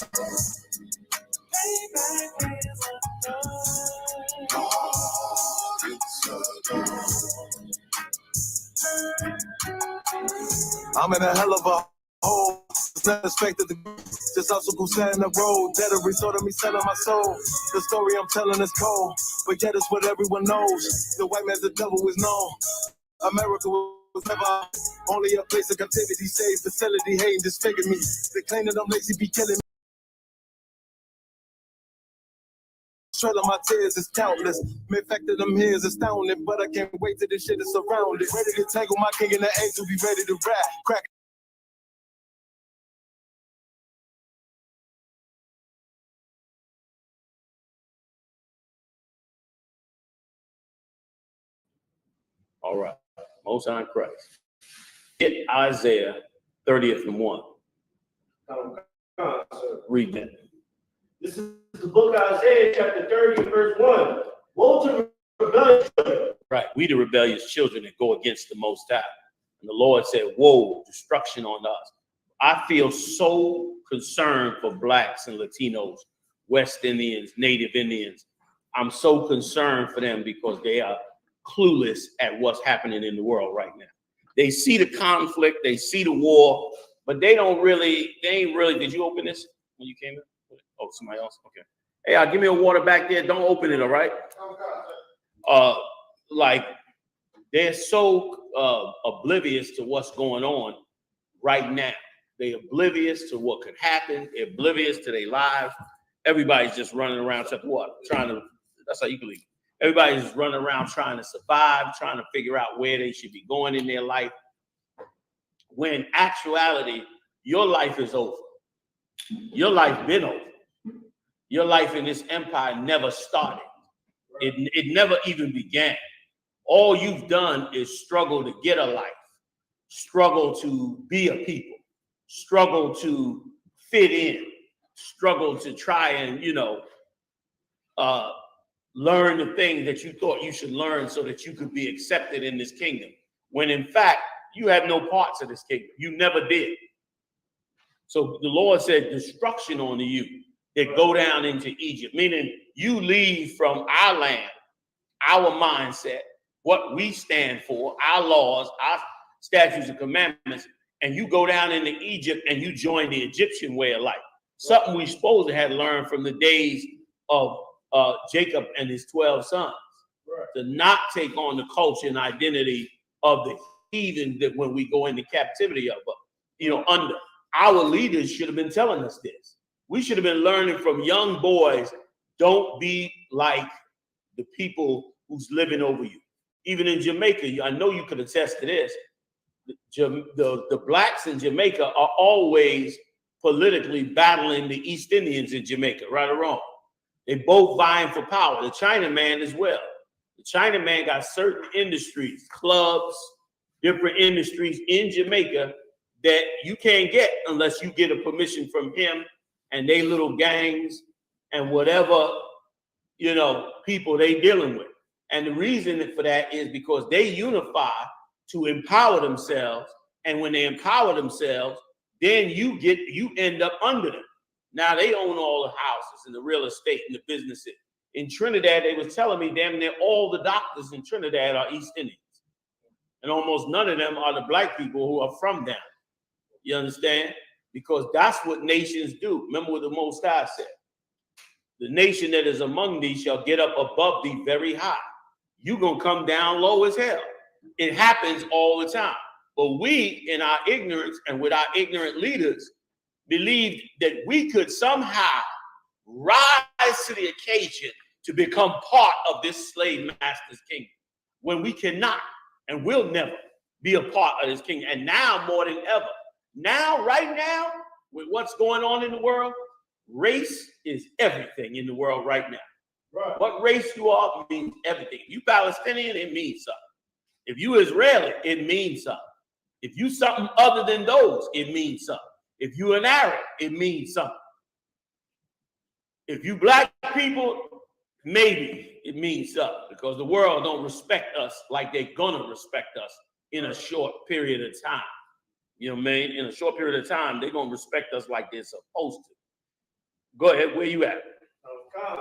I'm in a hell of a hole. It's not expected to be. Just also go stand in the road. That a result of me selling my soul. The story I'm telling is cold, but yet it's what everyone knows. The white man's the devil is known. America was never only a place of captivity, safe facility, hating, disfigured me. They claim that I'm lazy, be killing me. Trail of my tears is countless. The fact that I'm here is astounding, but I can't wait till this shit is surrounded. Ready to tangle my king and the angel, be ready to rap. Crack. All right, Most High Christ. Get Isaiah 30th and 1. Read that. This is the book of Isaiah, chapter 30, verse 1. Woe to the rebellious children. Right, we the rebellious children that go against the Most High. And the Lord said, woe, destruction on us. I feel so concerned for blacks and Latinos, West Indians, Native Indians. I'm so concerned for them because they are clueless at what's happening in the world right now. They see the conflict, they see the war, but they ain't really, did you open this when you came in? Oh, somebody else? Okay. Hey, give me a water back there. Don't open it, all right? Like, they're so oblivious to what's going on right now. They're oblivious to what could happen. They're oblivious to their lives. Everybody's just running around, except what? That's how you believe. Everybody's just running around trying to survive, trying to figure out where they should be going in their life. When in actuality, your life is over. Your life been over. Your life in this empire never started. It never even began. All you've done is struggle to get a life, struggle to be a people, struggle to fit in, struggle to try and, learn the things that you thought you should learn so that you could be accepted in this kingdom. When in fact, you have no parts of this kingdom. You never did. So the Lord said, destruction on you that go down into Egypt, meaning you leave from our land, our mindset, what we stand for, our laws, our statutes and commandments, and you go down into Egypt and you join the Egyptian way of life. Something we supposed to have learned from the days of Jacob and his 12 sons, to not take on the culture and identity of the heathen that when we go into captivity of, under. Our leaders should have been telling us this. We should have been learning from young boys, don't be like the people who's living over you. Even in Jamaica, I know you could attest to this. The blacks in Jamaica are always politically battling the East Indians in Jamaica, right or wrong. They both vying for power. The Chinaman as well. The Chinaman got certain industries, clubs, different industries in Jamaica that you can't get unless you get a permission from him and they little gangs and whatever, people they dealing with. And the reason for that is because they unify to empower themselves. And when they empower themselves, then you end up under them. Now they own all the houses and the real estate and the businesses. In Trinidad, they was telling me damn near all the doctors in Trinidad are East Indians. And almost none of them are the black people who are from them. You understand? Because that's what nations do. Remember what the Most High said. The nation that is among thee shall get up above thee very high. You're going to come down low as hell. It happens all the time. But we, in our ignorance and with our ignorant leaders, believed that we could somehow rise to the occasion to become part of this slave master's kingdom, when we cannot and will never be a part of this kingdom. And now more than ever, right now, with what's going on in the world, race is everything in the world right now. Right. What race you are means everything. If you Palestinian, it means something. If you Israeli, it means something. If you something other than those, it means something. If you an Arab, it means something. If you black people, maybe it means something, because the world don't respect us like they're gonna respect us in a short period of time. You know what I mean? In a short period of time, they're gonna respect us like they're supposed to. Go ahead. Where you at? God,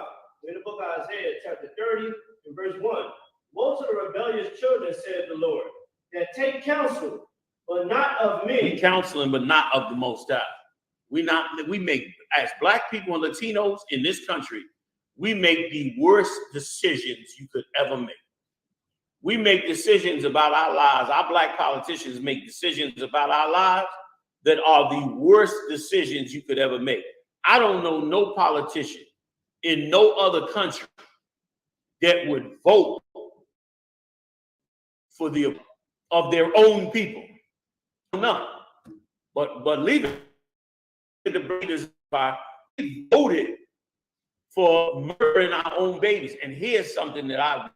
in the book of Isaiah, chapter 30, and verse 1. Woe to the rebellious children, said the Lord, that take counsel, but not of men. We counseling, but not of the Most High. We make, as Black people and Latinos in this country, we make the worst decisions you could ever make. We make decisions about our lives. Our Black politicians make decisions about our lives that are the worst decisions you could ever make. I don't know no politician in no other country that would vote for of their own people. None. But leave it to the breeders by voted for murdering our own babies. And here's something that I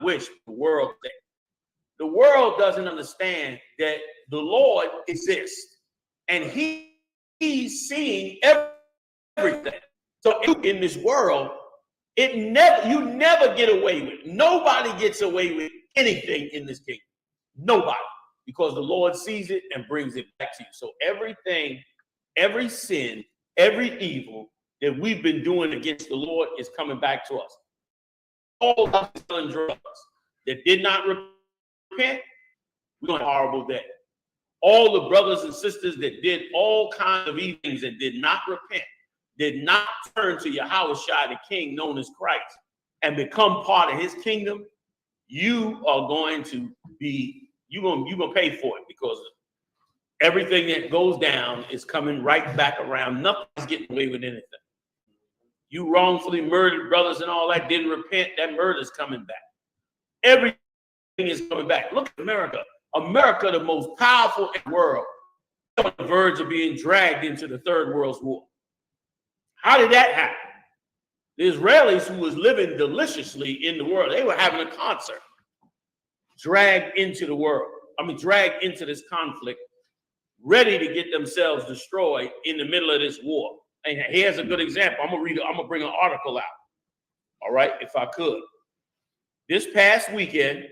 wish the world did. The world doesn't understand that the Lord exists and he's seeing everything. So in this world, you never get away with it. Nobody gets away with anything in this kingdom. Nobody. Because the Lord sees it and brings it back to you. So everything, every sin, every evil that we've been doing against the Lord is coming back to us. All of us done drugs that did not repent, we're going to have a horrible day. All the brothers and sisters that did all kinds of evil things and did not repent, did not turn to Yahweh Shai, the King known as Christ, and become part of his kingdom, you are going to be, you're going to pay for it, because everything that goes down is coming right back around. Nothing's getting away with anything. You wrongfully murdered brothers and all that, didn't repent, that murder's coming back. Everything is coming back. Look at America. America, the most powerful in the world, on the verge of being dragged into the Third World War. How did that happen? The Israelis, who was living deliciously in the world, they were having a concert. Dragged into the world. Dragged into this conflict, ready to get themselves destroyed in the middle of this war. And here's a good example. I'm gonna bring an article out. All right, if I could. This past weekend,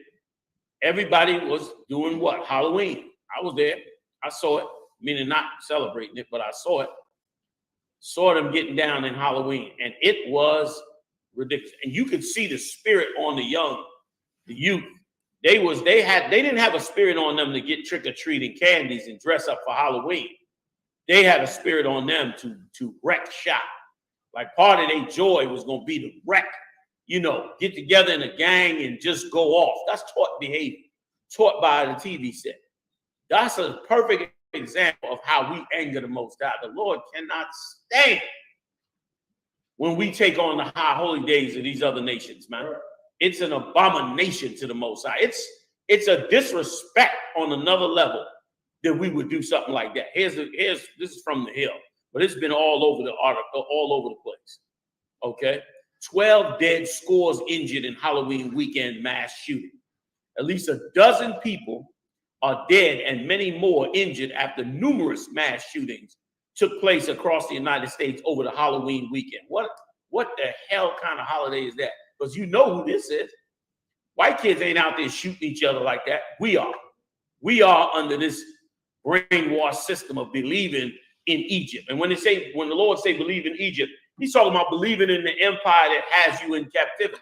everybody was doing what? Halloween. I was there. I saw it, meaning not celebrating it, but I saw it. Saw them getting down in Halloween, and it was ridiculous. And you could see the spirit on the youth. They didn't have a spirit on them to get trick-or-treating candies and dress up for Halloween. They had a spirit on them to wreck shop. Like part of their joy was going to be to wreck, get together in a gang and just go off. That's taught behavior, taught by the TV set. That's a perfect example of how we anger the Most High. The Lord cannot stand when we take on the high holy days of these other nations, man. It's an abomination to the Most High. It's a disrespect on another level that we would do something like that. This is from the Hill, but it's been all over the article, all over the place. Okay, 12 dead, scores injured in Halloween weekend mass shooting. At least a dozen people are dead and many more injured after numerous mass shootings took place across the United States over the Halloween weekend. What the hell kind of holiday is that? Because you know who this is. White kids ain't out there shooting each other like that. We are. We are under this brainwash system of believing in Egypt. And when the Lord say believe in Egypt, he's talking about believing in the empire that has you in captivity.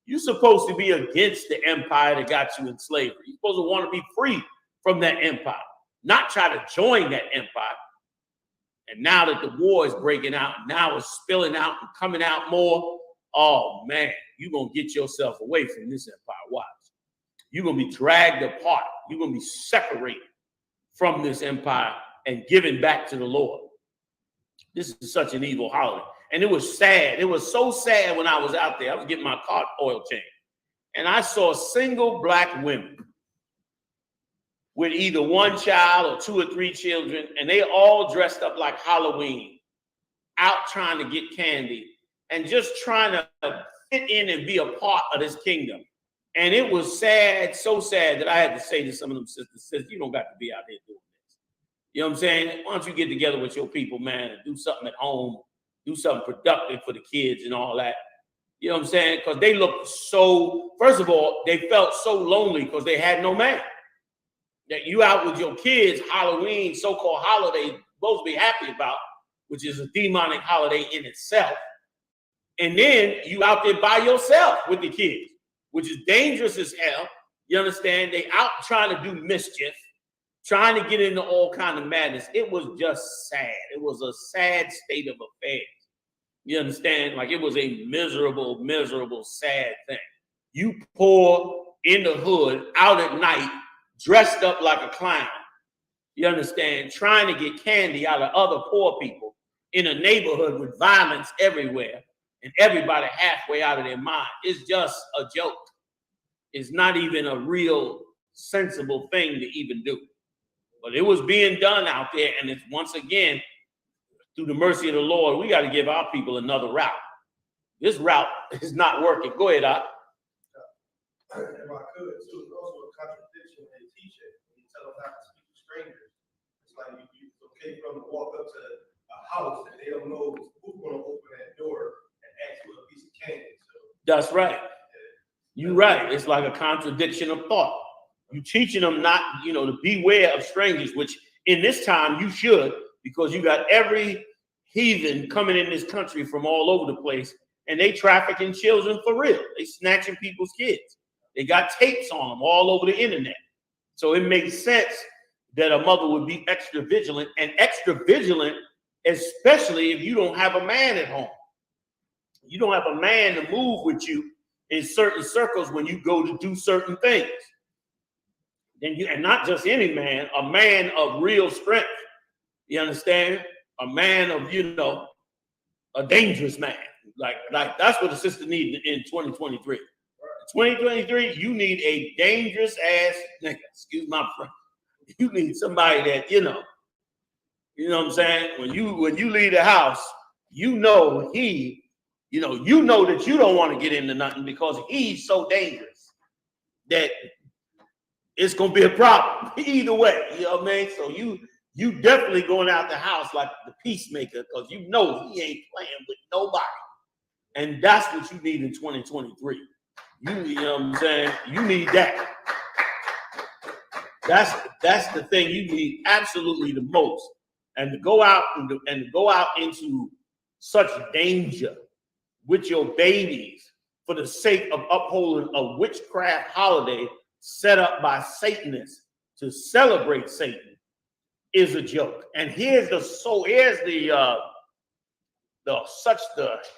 You're supposed to be against the empire that got you in slavery. You're supposed to want to be free from that empire, not try to join that empire. And now that the war is breaking out, now it's spilling out and coming out more, oh man, you're going to get yourself away from this empire. Watch. You're going to be dragged apart. You're going to be separated from this empire and given back to the Lord. This is such an evil holiday. And it was sad. It was so sad when I was out there. I was getting my car oil changed. And I saw single Black women with either one child or 2 or 3 children, and they all dressed up like Halloween, out trying to get candy and just trying to fit in and be a part of this kingdom. And it was sad, so sad that I had to say to some of them sisters, you don't got to be out here doing this. You know what I'm saying? Why don't you get together with your people, man, and do something at home, do something productive for the kids and all that. You know what I'm saying? Because they looked so, first of all, they felt so lonely because they had no man. That you out with your kids, Halloween, so-called holiday, supposed to be happy about, which is a demonic holiday in itself. And then you out there by yourself with the kids, which is dangerous as hell. You understand? They out trying to do mischief, trying to get into all kind of madness. It was just sad. It was a sad state of affairs. You understand? Like it was a miserable, miserable, sad thing. You poor in the hood, out at night, dressed up like a clown. You understand? Trying to get candy out of other poor people in a neighborhood with violence everywhere and everybody halfway out of their mind. It's just a joke. It's not even a real sensible thing to even do. But it was being done out there, and it's once again, through the mercy of the Lord, we got to give our people another route. This route is not working. Go ahead, Doc. If I could, too, it's also a contradiction in teaching. When you tell them not to speak to strangers, it's like it's okay for them to walk up to a house and they don't know who's going to open that door and ask for a piece of candy. So, that's right. You're right. It's like a contradiction of thought. You teaching them not, to beware of strangers, which in this time you should, because you got every heathen coming in this country from all over the place, and they trafficking children for real. They snatching people's kids. They got tapes on them all over the internet. So it makes sense that a mother would be extra vigilant, especially if you don't have a man at home. You don't have a man to move with you in certain circles when you go to do certain things. And not just any man, a man of real strength. You understand? A man of, a dangerous man. Like that's what the sister needs in 2023. 2023, you need a dangerous ass nigga. Excuse my friend. You need somebody that, you know what I'm saying? When you leave the house, that you don't want to get into nothing because he's so dangerous that it's gonna be a problem either way. You know what I mean? So you definitely going out the house like the peacemaker because he ain't playing with nobody. And that's what you need in 2023. You know what I'm saying? You need that. That's the thing you need absolutely the most. And to go out into such danger with your babies for the sake of upholding a witchcraft holiday set up by Satanists to celebrate Satan is a joke. And here's the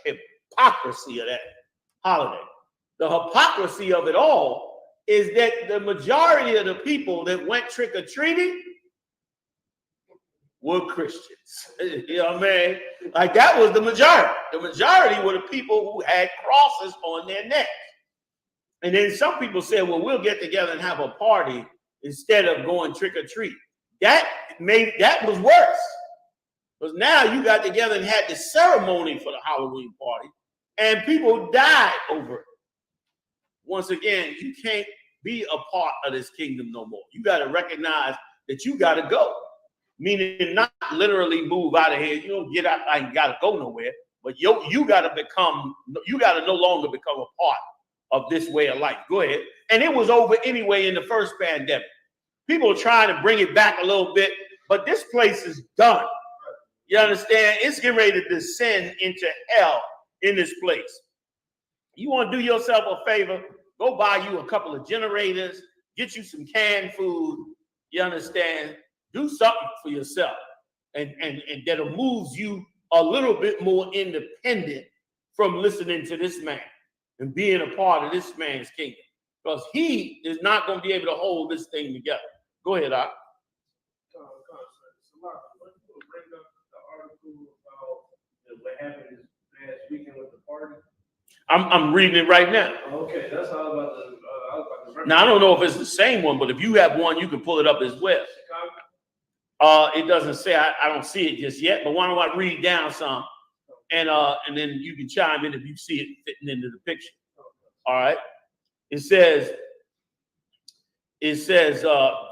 hypocrisy of that holiday. The hypocrisy of it all is that the majority of the people that went trick-or-treating were Christians. You know what I mean? Like that was the majority. The majority were the people who had crosses on their necks. And then some people said, well, we'll get together and have a party instead of going trick-or-treat. That was worse. Because now you got together and had the ceremony for the Halloween party, and people died over it. Once again, you can't be a part of this kingdom no more. You got to recognize that you got to go. Meaning not literally move out of here. You don't get out and got to go nowhere. But you got to no longer become a part of this way of life. Go ahead. And it was over anyway in the first pandemic. People are trying to bring it back a little bit, but this place is done. You understand? It's getting ready to descend into hell in this place. You want to do yourself a favor? Go buy you a couple of generators, get you some canned food. You understand? Do something for yourself. And that'll move you a little bit more independent from listening to this man and being a part of this man's kingdom. Because he is not going to be able to hold this thing together. Go ahead, Doc. Bring up the article about what happened this past weekend with the party. I'm reading it right now. Okay, that's all about the. Now I don't know if it's the same one, but if you have one, you can pull it up as well. It doesn't say. I don't see it just yet. But why don't I read down some, and then you can chime in if you see it fitting into the picture. All right. It says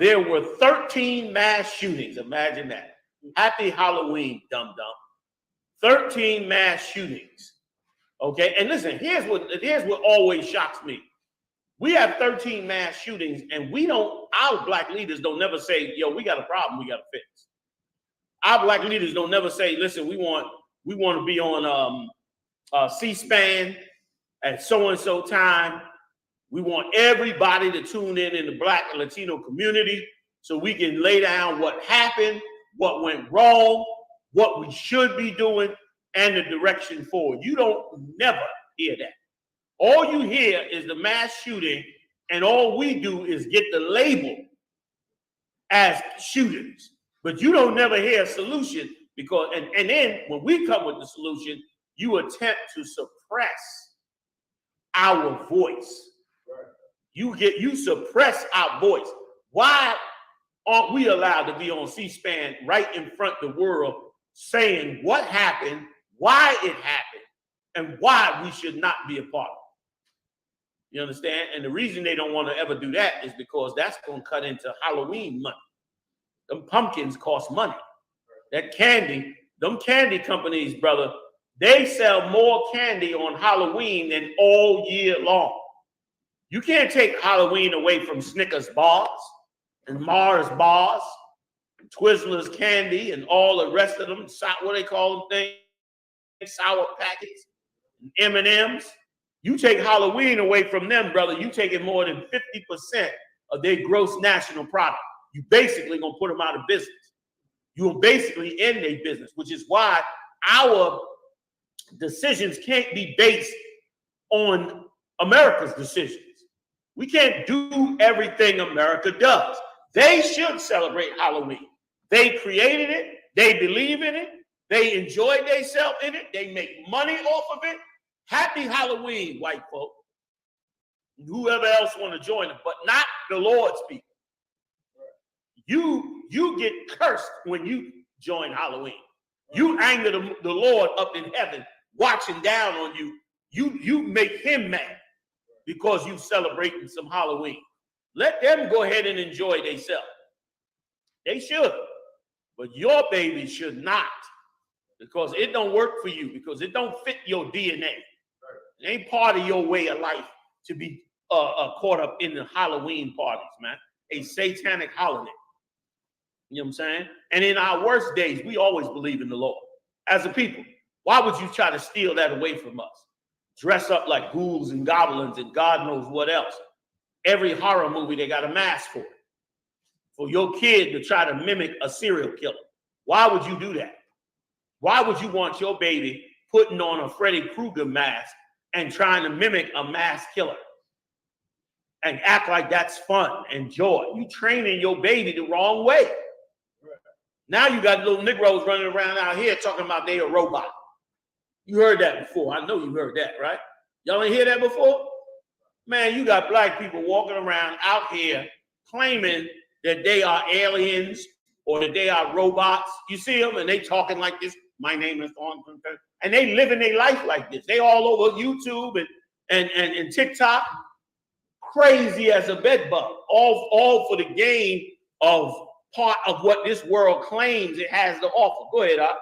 there were 13 mass shootings. Imagine that. Happy Halloween, dum-dum. 13 mass shootings. Okay, and listen, here's what always shocks me. We have 13 mass shootings, and our black leaders don't never say, yo, we got a problem we got to fix. Our black leaders don't never say, listen, we want to be on C-SPAN at so-and-so time. We want everybody to tune in the black and Latino community so we can lay down what happened, what went wrong, what we should be doing, and the direction forward. You don't never hear that. All you hear is the mass shooting, and all we do is get the label as shooters. But you don't never hear a solution because, and then when we come with the solution, you attempt to suppress our voice. You suppress our voice. Why aren't we allowed to be on C-SPAN right in front of the world saying what happened, why it happened, and why we should not be a part of it? You understand? And the reason they don't want to ever do that is because that's going to cut into Halloween money. Them pumpkins cost money. That candy, them candy companies, brother, they sell more candy on Halloween than all year long. You can't take Halloween away from Snickers bars and Mars bars, and Twizzlers candy, and all the rest of them. What they call them things? Sour packets, and M&Ms. You take Halloween away from them, brother. You taking more than 50% of their gross national product. You basically gonna put them out of business. You will basically end their business, which is why our decisions can't be based on America's decisions. We can't do everything America does. They should celebrate Halloween. They created it. They believe in it. They enjoy themselves in it. They make money off of it. Happy Halloween, white folk. Whoever else want to join them, but not the Lord's people. You get cursed when you join Halloween. You anger the Lord up in heaven, watching down on you. You make him mad because you celebrating some Halloween. Let them go ahead and enjoy themselves. They should, but your baby should not, because it don't work for you, because it don't fit your DNA. It ain't part of your way of life to be caught up in the Halloween parties, man. A satanic holiday. You know what I'm saying? And in our worst days, we always believe in the Lord. As a people, why would you try to steal that away from us? Dress up like ghouls and goblins and God knows what else. Every horror movie, they got a mask for it. For your kid to try to mimic a serial killer. Why would you do that? Why would you want your baby putting on a Freddy Krueger mask and trying to mimic a mass killer and act like that's fun and joy? You training your baby the wrong way. Now you got little Negroes running around out here talking about they a robot. You heard that before. I know you heard that, right? Y'all ain't hear that before? Man, you got black people walking around out here claiming that they are aliens or that they are robots. You see them and they talking like this. My name is on, and they living their life like this. They all over YouTube and TikTok, crazy as a bed bug, all for the gain of part of what this world claims it has to offer. Go ahead, Doc.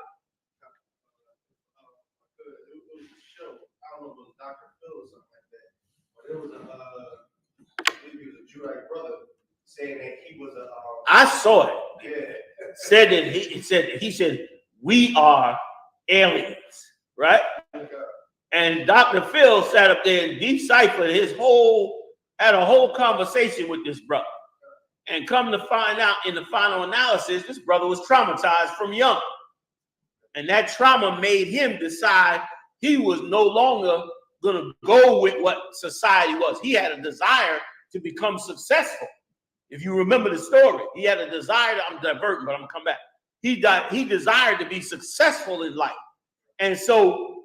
I don't know if it was Dr. Phil or something like that, but it was I believe he was a Judite brother saying that he was a. I saw it. Yeah. Said that he said we are aliens, right? And Dr. Phil sat up there and deciphered had a whole conversation with this brother. And come to find out in the final analysis, this brother was traumatized from young. And that trauma made him decide he was no longer going to go with what society was. He had a desire to become successful. If you remember the story, he had a desire I'm diverting, but I'm going to come back. He desired to be successful in life. And so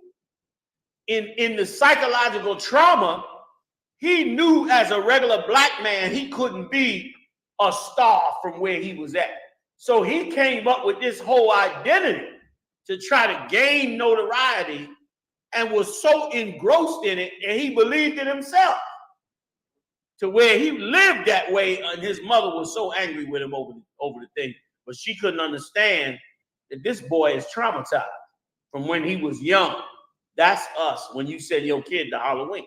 in the psychological trauma, he knew as a regular black man, he couldn't be a star from where he was at. So he came up with this whole identity to try to gain notoriety and was so engrossed in it, and he believed it himself to where he lived that way, and his mother was so angry with him over the thing, but she couldn't understand that this boy is traumatized from when he was young. That's us. When you send your kid to Halloween,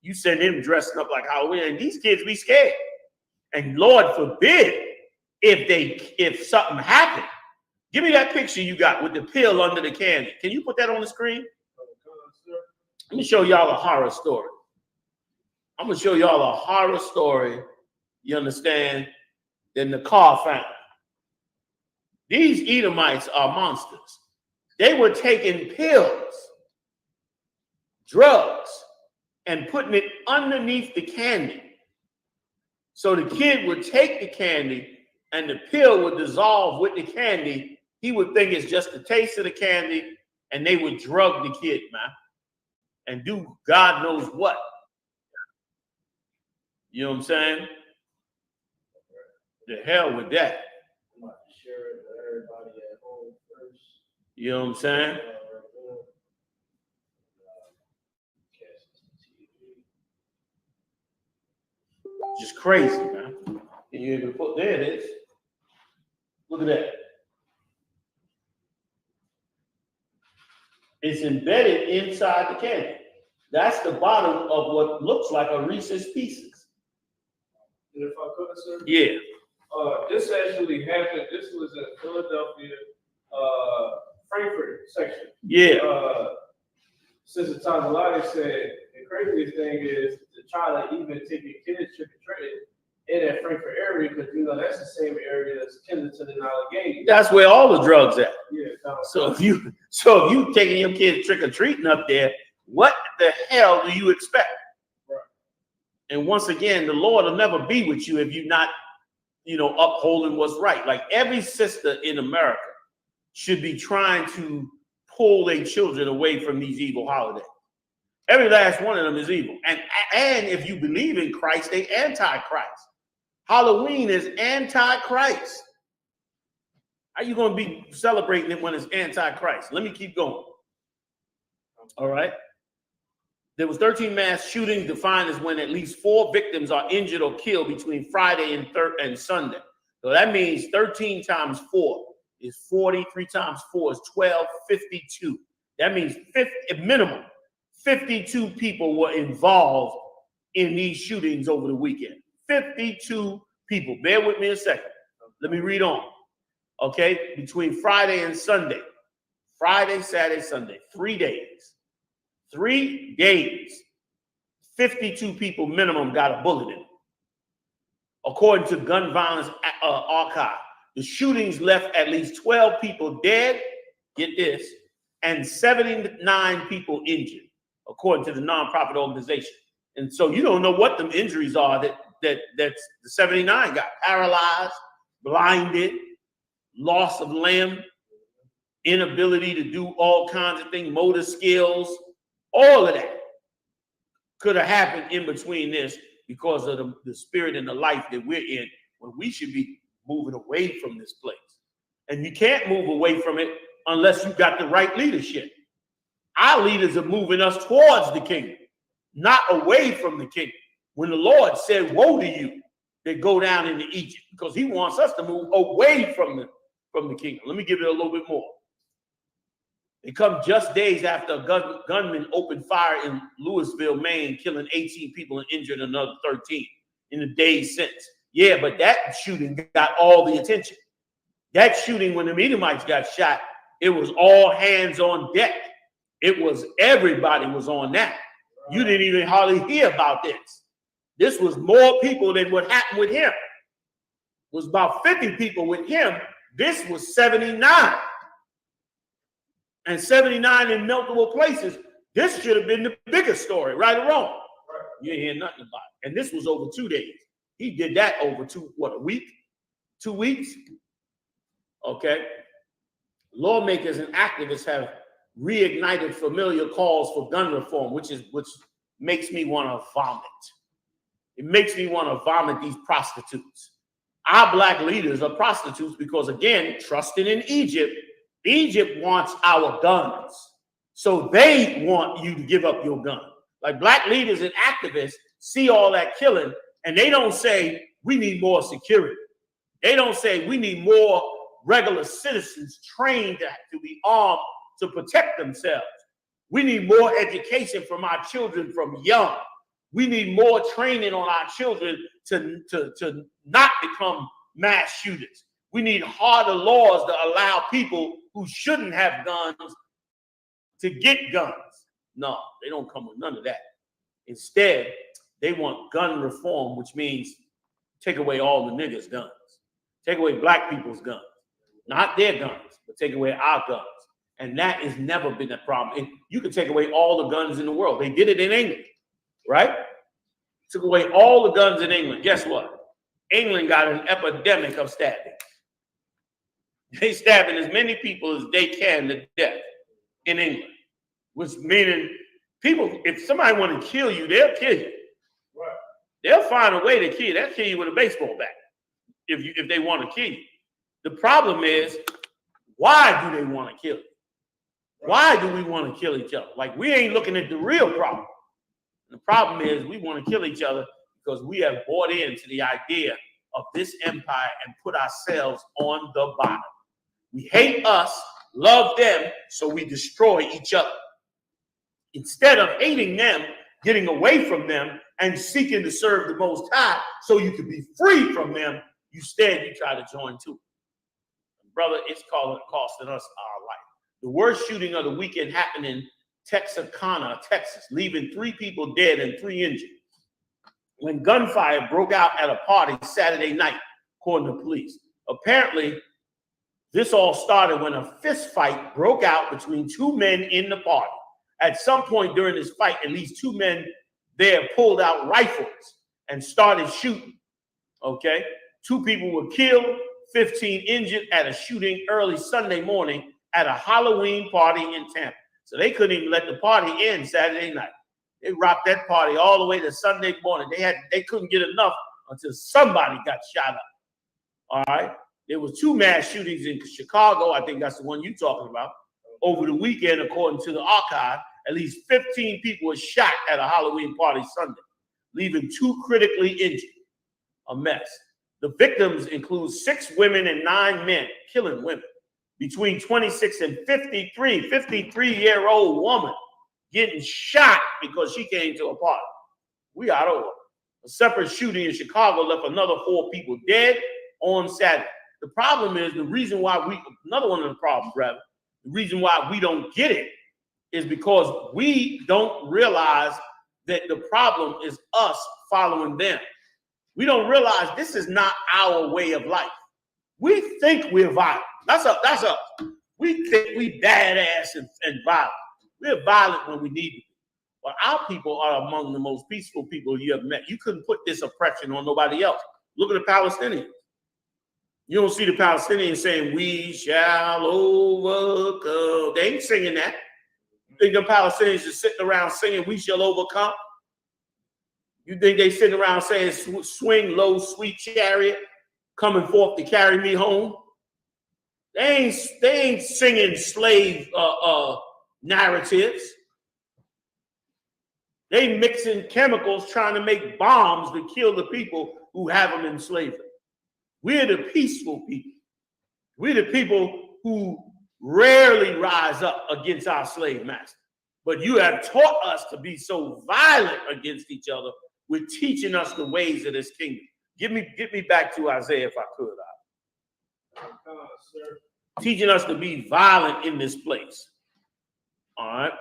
you send him dressing up like Halloween, and these kids be scared. And Lord forbid if something happened, Give me that picture you got with the pill under the candy. Can you put that on the screen? Let me show y'all a horror story. I'm going to show y'all a horror story, you understand, that the car found. These Edomites are monsters. They were taking pills, drugs, and putting it underneath the candy. So the kid would take the candy and the pill would dissolve with the candy. He would think it's just the taste of the candy, and they would drug the kid, man, and do God knows what. You know what I'm saying? The hell with that. I'm about to share it with everybody at home first. You know what I'm saying? Just crazy, man. Can you even put, there it is. Look at that. It's embedded inside the candy. That's the bottom of what looks like a Reese's Pieces. And if I could, sir? Yeah. This actually happened. This was in Philadelphia, Frankfurt section. Yeah. Sister Tazalani said the craziest thing is to try to even take your kids trick or treating in that Frankfurt area, because you know that's the same area that's Kensington and Allegheny. That's where all the drugs at. Yeah. So if you taking your kids trick or treating up there, what the hell do you expect? Right. And once again, the Lord will never be with you if you're not, upholding what's right. Like every sister in America should be trying to pull their children away from these evil holidays. Every last one of them is evil. And if you believe in Christ, they anti-Christ. Halloween is anti-Christ. How are you going to be celebrating it when it's anti-Christ? Let me keep going. All right. There was 13 mass shootings, defined as when at least 4 victims are injured or killed between Friday and Sunday. So that means 13 times 4 is 40. 3 times 4 is 12, 52. That means minimum 52 people were involved in these shootings over the weekend. 52 people. Bear with me a second. Let me read on. Okay, between Friday and Sunday. Friday, Saturday, Sunday. 3 days. 3 days. 52 people minimum got a bullet in them. According to Gun Violence Archive, the shootings left at least 12 people dead, get this, and 79 people injured, according to the nonprofit organization. And so you don't know what them injuries are that the 79 got: paralyzed, blinded, loss of limb, inability to do all kinds of things, motor skills, all of that could have happened in between this because of the spirit and the life that we're in, when we should be moving away from this place. And you can't move away from it unless you got the right leadership. Our leaders are moving us towards the kingdom, not away from the kingdom. When the Lord said, woe to you that go down into Egypt, because he wants us to move away from the kingdom. Let me give it a little bit more. It comes just days after a gunman opened fire in Louisville, Maine, killing 18 people and injured another 13 in the days since. Yeah, but that shooting got all the attention. That shooting, when the Edomites got shot, it was all hands on deck. It was, everybody was on that. You didn't even hardly hear about this. This was more people than what happened with him. It was about 50 people with him. This was 79. And 79 in multiple places. This should have been the biggest story, right or wrong. You ain't hear nothing about it. And this was over 2 days. He did that over a week? 2 weeks? Okay. Lawmakers and activists have reignited familiar calls for gun reform, which makes me want to vomit. It makes me want to vomit these prostitutes. Our black leaders are prostitutes because, again, trusting in Egypt, Egypt wants our guns. So they want you to give up your gun. Like black leaders and activists see all that killing, and they don't say, we need more security. They don't say, we need more regular citizens trained to be armed to protect themselves. We need more education from our children from young. We need more training on our children to not become mass shooters. We need harder laws to allow people who shouldn't have guns to get guns. No, they don't come with none of that. Instead, they want gun reform, which means take away all the niggas' guns. Take away black people's guns. Not their guns, but take away our guns. And that has never been a problem. And you can take away all the guns in the world. They did it in England, right? Took away all the guns in England. Guess what? England got an epidemic of stabbing. They stabbing as many people as they can to death in England, which meaning people, if somebody want to kill you, they'll kill you. Right. They'll find a way to kill you. They'll kill you with a baseball bat if they want to kill you. The problem is, why do they want to kill you? Why do we want to kill each other? Like, we ain't looking at the real problem. The problem is we want to kill each other because we have bought into the idea of this empire and put ourselves on the bottom. We hate us, love them, so we destroy each other. Instead of hating them, getting away from them, and seeking to serve the Most High so you can be free from them, instead you try to join too. Brother, it's costing us our life. The worst shooting of the weekend happened in Texarkana, Texas, leaving 3 people dead and 3 injured when gunfire broke out at a party Saturday night, according to police. Apparently, this all started when a fist fight broke out between 2 men in the party. At some point during this fight, at least 2 men there pulled out rifles and started shooting. Okay? 2 people were killed, 15 injured at a shooting early Sunday morning at a Halloween party in Tampa. So they couldn't even let the party end Saturday night. They rocked that party all the way to Sunday morning. They couldn't get enough until somebody got shot up. All right. There was 2 mass shootings in Chicago. I think that's the one you're talking about. Over the weekend, according to the archive, at least 15 people were shot at a Halloween party Sunday, leaving 2 critically injured. A mess. The victims include 6 women and 9 men, killing women. Between 26 and 53, 53-year-old woman getting shot because she came to a party. We out over. A separate shooting in Chicago left another 4 people dead on Saturday. The problem is, another one of the problems, rather, the reason why we don't get it is because we don't realize that the problem is us following them. We don't realize this is not our way of life. We think we're violent. That's us. We think we badass and violent. We're violent when we need to be. But our people are among the most peaceful people you have met. You couldn't put this oppression on nobody else. Look at the Palestinians. You don't see the Palestinians saying, "We shall overcome." They ain't singing that. You think the Palestinians are sitting around singing, "We shall overcome"? You think they sitting around saying, "Swing low, sweet chariot, coming forth to carry me home"? They ain't singing slave narratives. They mixing chemicals trying to make bombs to kill the people who have them in slavery. We're the peaceful people. We're the people who rarely rise up against our slave master. But you have taught us to be so violent against each other with teaching us the ways of this kingdom. Get me back to Isaiah if I could. Sir. Teaching us to be violent in this place. All right.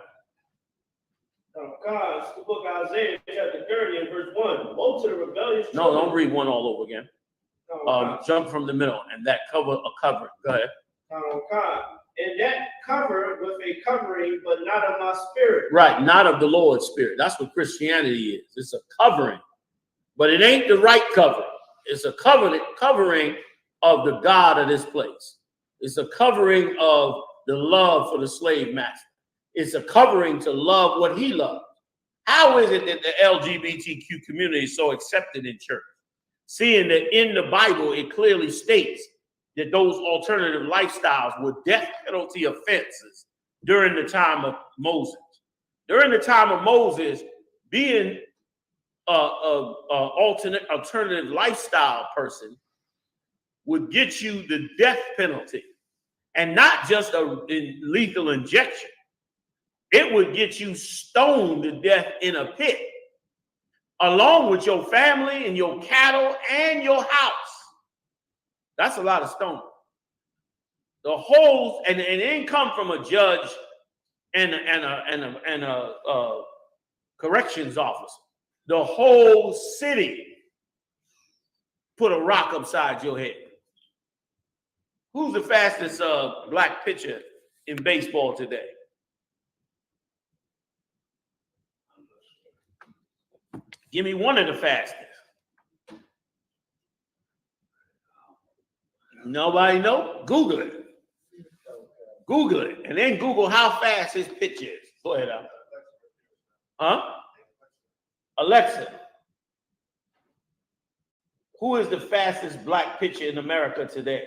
God, the book of Isaiah, chapter 30 and verse 1. Woe to the rebellious. No, don't read 1 all over again. Jump from the middle and that covering. Go ahead. And that cover with a covering, but not of my spirit. Right, not of the Lord's spirit. That's what Christianity is. It's a covering, but it ain't the right cover. It's a covering of the God of this place. It's a covering of the love for the slave master. It's a covering to love what he loves. How is it that the LGBTQ community is so accepted in church? Seeing that in the Bible, it clearly states that those alternative lifestyles were death penalty offenses during the time of Moses. During the time of Moses, being an alternative lifestyle person would get you the death penalty, and not just a lethal injection. It would get you stoned to death in a pit, along with your family and your cattle and your house. That's a lot of stone. The whole, and it didn't come from a judge and a corrections officer. The whole city put a rock upside your head. Who's the fastest black pitcher in baseball today? Give me one of the fastest. Nobody know? Google it. Google it, and then Google how fast his pitch is. Go ahead, Al. Huh? Alexa, who is the fastest black pitcher in America today?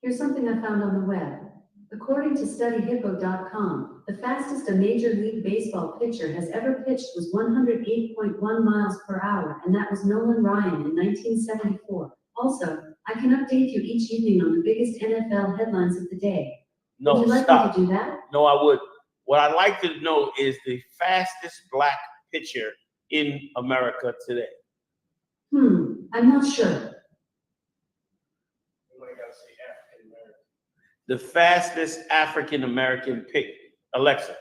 Here's something I found on the web. According to studyhippo.com, the fastest a Major League Baseball pitcher has ever pitched was 108.1 miles per hour, and that was Nolan Ryan in 1974. Also, I can update you each evening on the biggest NFL headlines of the day. No, Would you like stop. me to do that? No, I would. What I'd like to know is the fastest black pitcher in America today. I'm not sure. The fastest African-American pick, Alexa,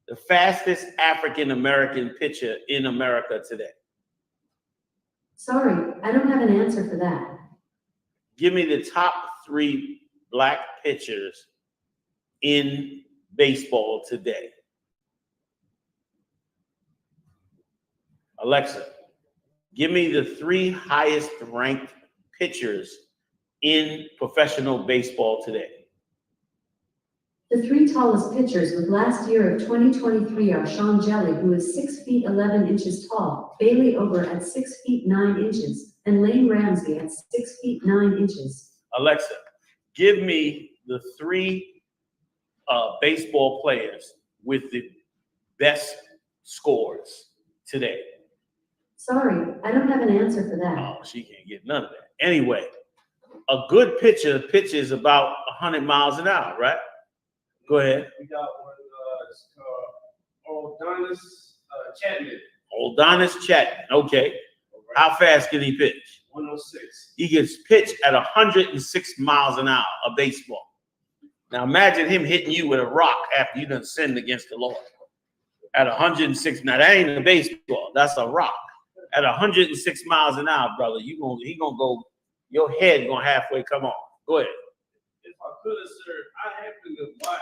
the fastest African-American pitcher in America today. Sorry, I don't have an answer for that. Give me the top 3 black pitchers in baseball today. Alexa, give me the 3 highest ranked pitchers in professional baseball today. The 3 tallest pitchers with last year of 2023 are Sean Jelly, who is 6 feet 11 inches tall, Bailey Ober at 6 feet 9 inches, and Lane Ramsey at 6 feet 9 inches. Alexa, give me the 3 baseball players with the best scores today. Sorry, I don't have an answer for that. Oh, she can't get none of that. Anyway, a good pitcher pitches about 100 miles an hour, right? Go ahead. We got one, Aldonis Chapman. Aldonis Chapman. Okay. Right. How fast can he pitch? 106. He gets pitched at 106 miles an hour, a baseball. Now imagine him hitting you with a rock after you done sinned against the Lord. At 106, now that ain't a baseball, that's a rock. At 106 miles an hour, brother, he gonna go, your head gonna halfway come off. Go ahead. If I could have, sir, I happened to watch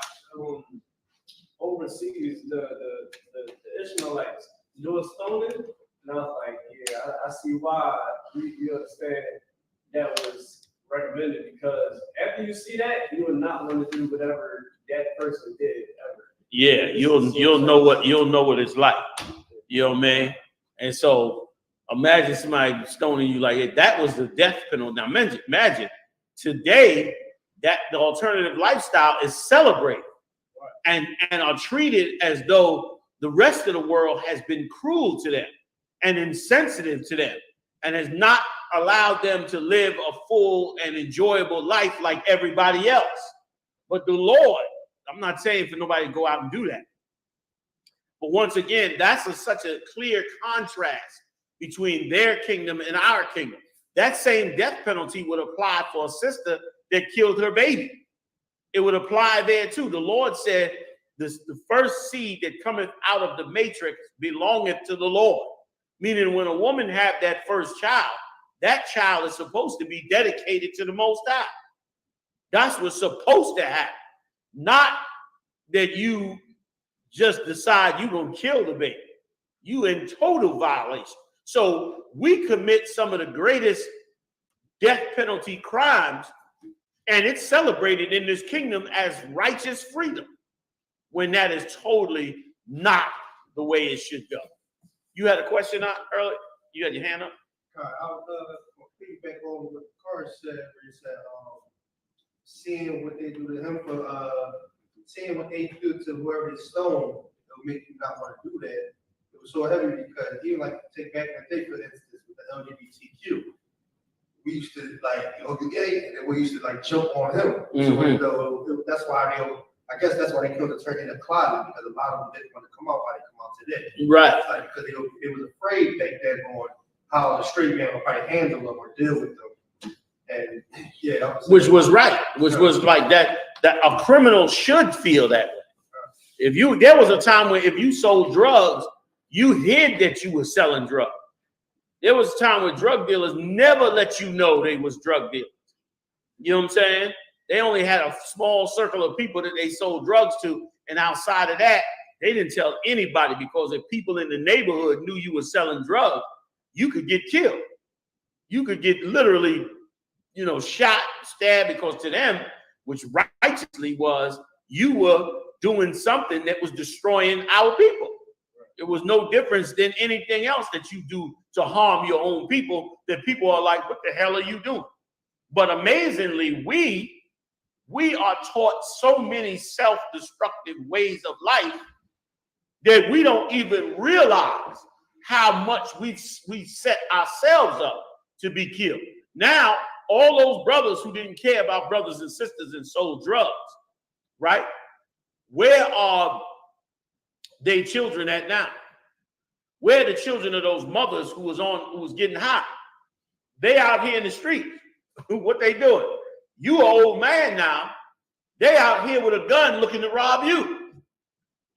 overseas the Ishmaelites do a stoning, and I was like, yeah, I see why you understand that was recommended, because after you see that, you will not want to do whatever that person did ever. Yeah, you'll know what it's like. You know what I mean? And so imagine somebody stoning you like it. That was the death penalty. Now imagine today that the alternative lifestyle is celebrated and are treated as though the rest of the world has been cruel to them and insensitive to them and has not allowed them to live a full and enjoyable life like everybody else. But the Lord, I'm not saying for nobody to go out and do that. But once again, that's such a clear contrast between their kingdom and our kingdom. That same death penalty would apply for a sister that killed her baby. It would apply there too. The Lord said, the first seed that cometh out of the matrix belongeth to the Lord. Meaning when a woman have that first child, that child is supposed to be dedicated to the Most High. That's what's supposed to happen. Not that you just decide you're going to kill the baby. You in total violation. So we commit some of the greatest death penalty crimes, and it's celebrated in this kingdom as righteous freedom, when that is totally not the way it should go. You had a question earlier? You had your hand up? I'll feedback on what Carr said, where he said, seeing what they do to him for seeing what they do to whoever is stoned, it'll make you not want to do that. It was so heavy because even like take back the day, for instance, with the LGBTQ, we used to like, okay, gay, and then we used to like jump on him. Mm-hmm. So that's why I guess that's why they killed the turkey in the closet, because a lot of them didn't want to come out, why they come out today. Right. It's like, because they was afraid back then on how the straight man would probably handle them or deal with them. And yeah, that was which was right, which was like that a criminal should feel that way. There was a time where if you sold drugs, you hid that you were selling drugs. There was a time where drug dealers never let you know they was drug dealers. You know what I'm saying? They only had a small circle of people that they sold drugs to, and outside of that, they didn't tell anybody, because if people in the neighborhood knew you were selling drugs, you could get killed. You could get literally, shot, stabbed, because to them, which righteously was, you were doing something that was destroying our people. It was no difference than anything else that you do to harm your own people, that people are like, what the hell are you doing? But amazingly, we are taught so many self-destructive ways of life that we don't even realize how much we set ourselves up to be killed. Now, all those brothers who didn't care about brothers and sisters and sold drugs, right? Where are their children at now? Where are the children of those mothers who was getting high? They out here in the street. What they doing? You an old man now. They out here with a gun looking to rob you.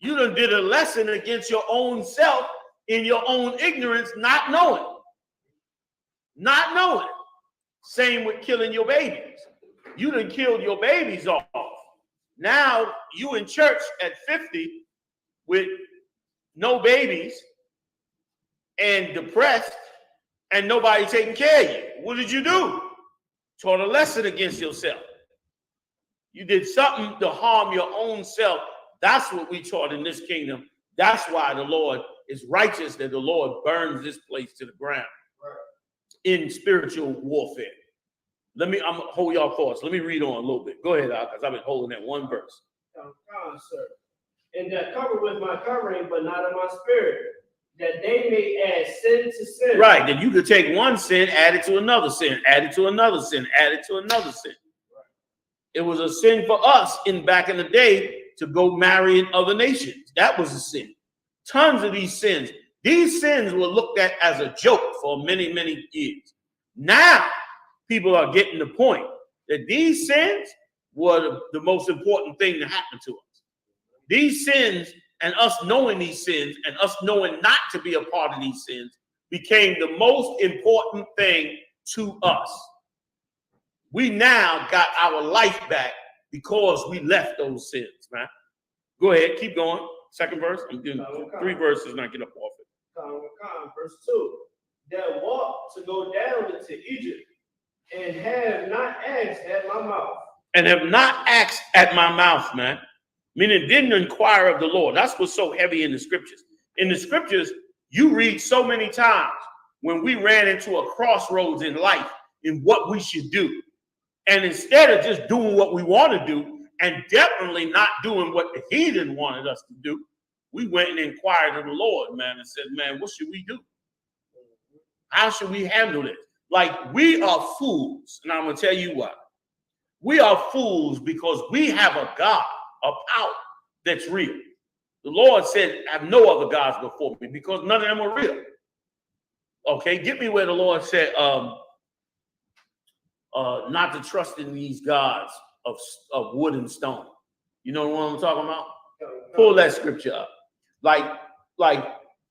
You done did a lesson against your own self in your own ignorance, not knowing. Not knowing. Same with killing your babies. You done killed your babies off. Now you in church at 50 with no babies and depressed and nobody taking care of you. What did you do? Taught a lesson against yourself. You did something to harm your own self. That's what we taught in this kingdom. That's why the Lord is righteous, that the Lord burns this place to the ground in spiritual warfare. I'm gonna hold y'all thoughts. Let me read on a little bit. Go ahead, because I've been holding that one verse. Sir. And that covered with my covering, but not of my spirit, that they may add sin to sin. Right, that you could take one sin, add it to another sin, add it to another sin, add it to another sin. Right. It was a sin for us back in the day to go marry in other nations. That was a sin. Tons of these sins. These sins were looked at as a joke for many, many years. Now, people are getting the point that these sins were the most important thing that happened to us. These sins, and us knowing these sins, and us knowing not to be a part of these sins, became the most important thing to us. We now got our life back because we left those sins, man. Go ahead, keep going. Second verse. I'm doing 3 verses and I get up off it. Verse 2. That walked to go down into Egypt, and have not asked at my mouth. And have not asked at my mouth, man. Meaning didn't inquire of the Lord. That's what's so heavy in the scriptures. In the scriptures, you read so many times when we ran into a crossroads in life in what we should do. And instead of just doing what we want to do, and definitely not doing what the heathen wanted us to do, we went and inquired of the Lord, man, and said, man, what should we do? How should we handle this? Like, we are fools. And I'm going to tell you what. We are fools because we have a God, a power that's real. The Lord said, I have no other gods before me, because none of them are real. Okay, get me where the Lord said not to trust in these gods of wood and stone. You know what I'm talking about? Pull that scripture up. Like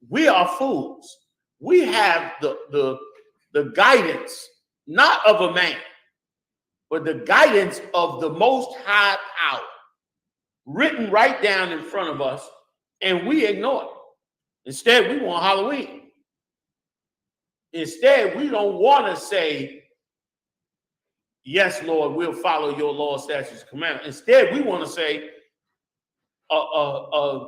we are fools. We have the guidance, not of a man, but the guidance of the Most High Power, written right down in front of us, and we ignore it. Instead, we want Halloween. Instead, we don't want to say, yes, Lord, we'll follow your law, statutes, commandments. Instead, we want to say, a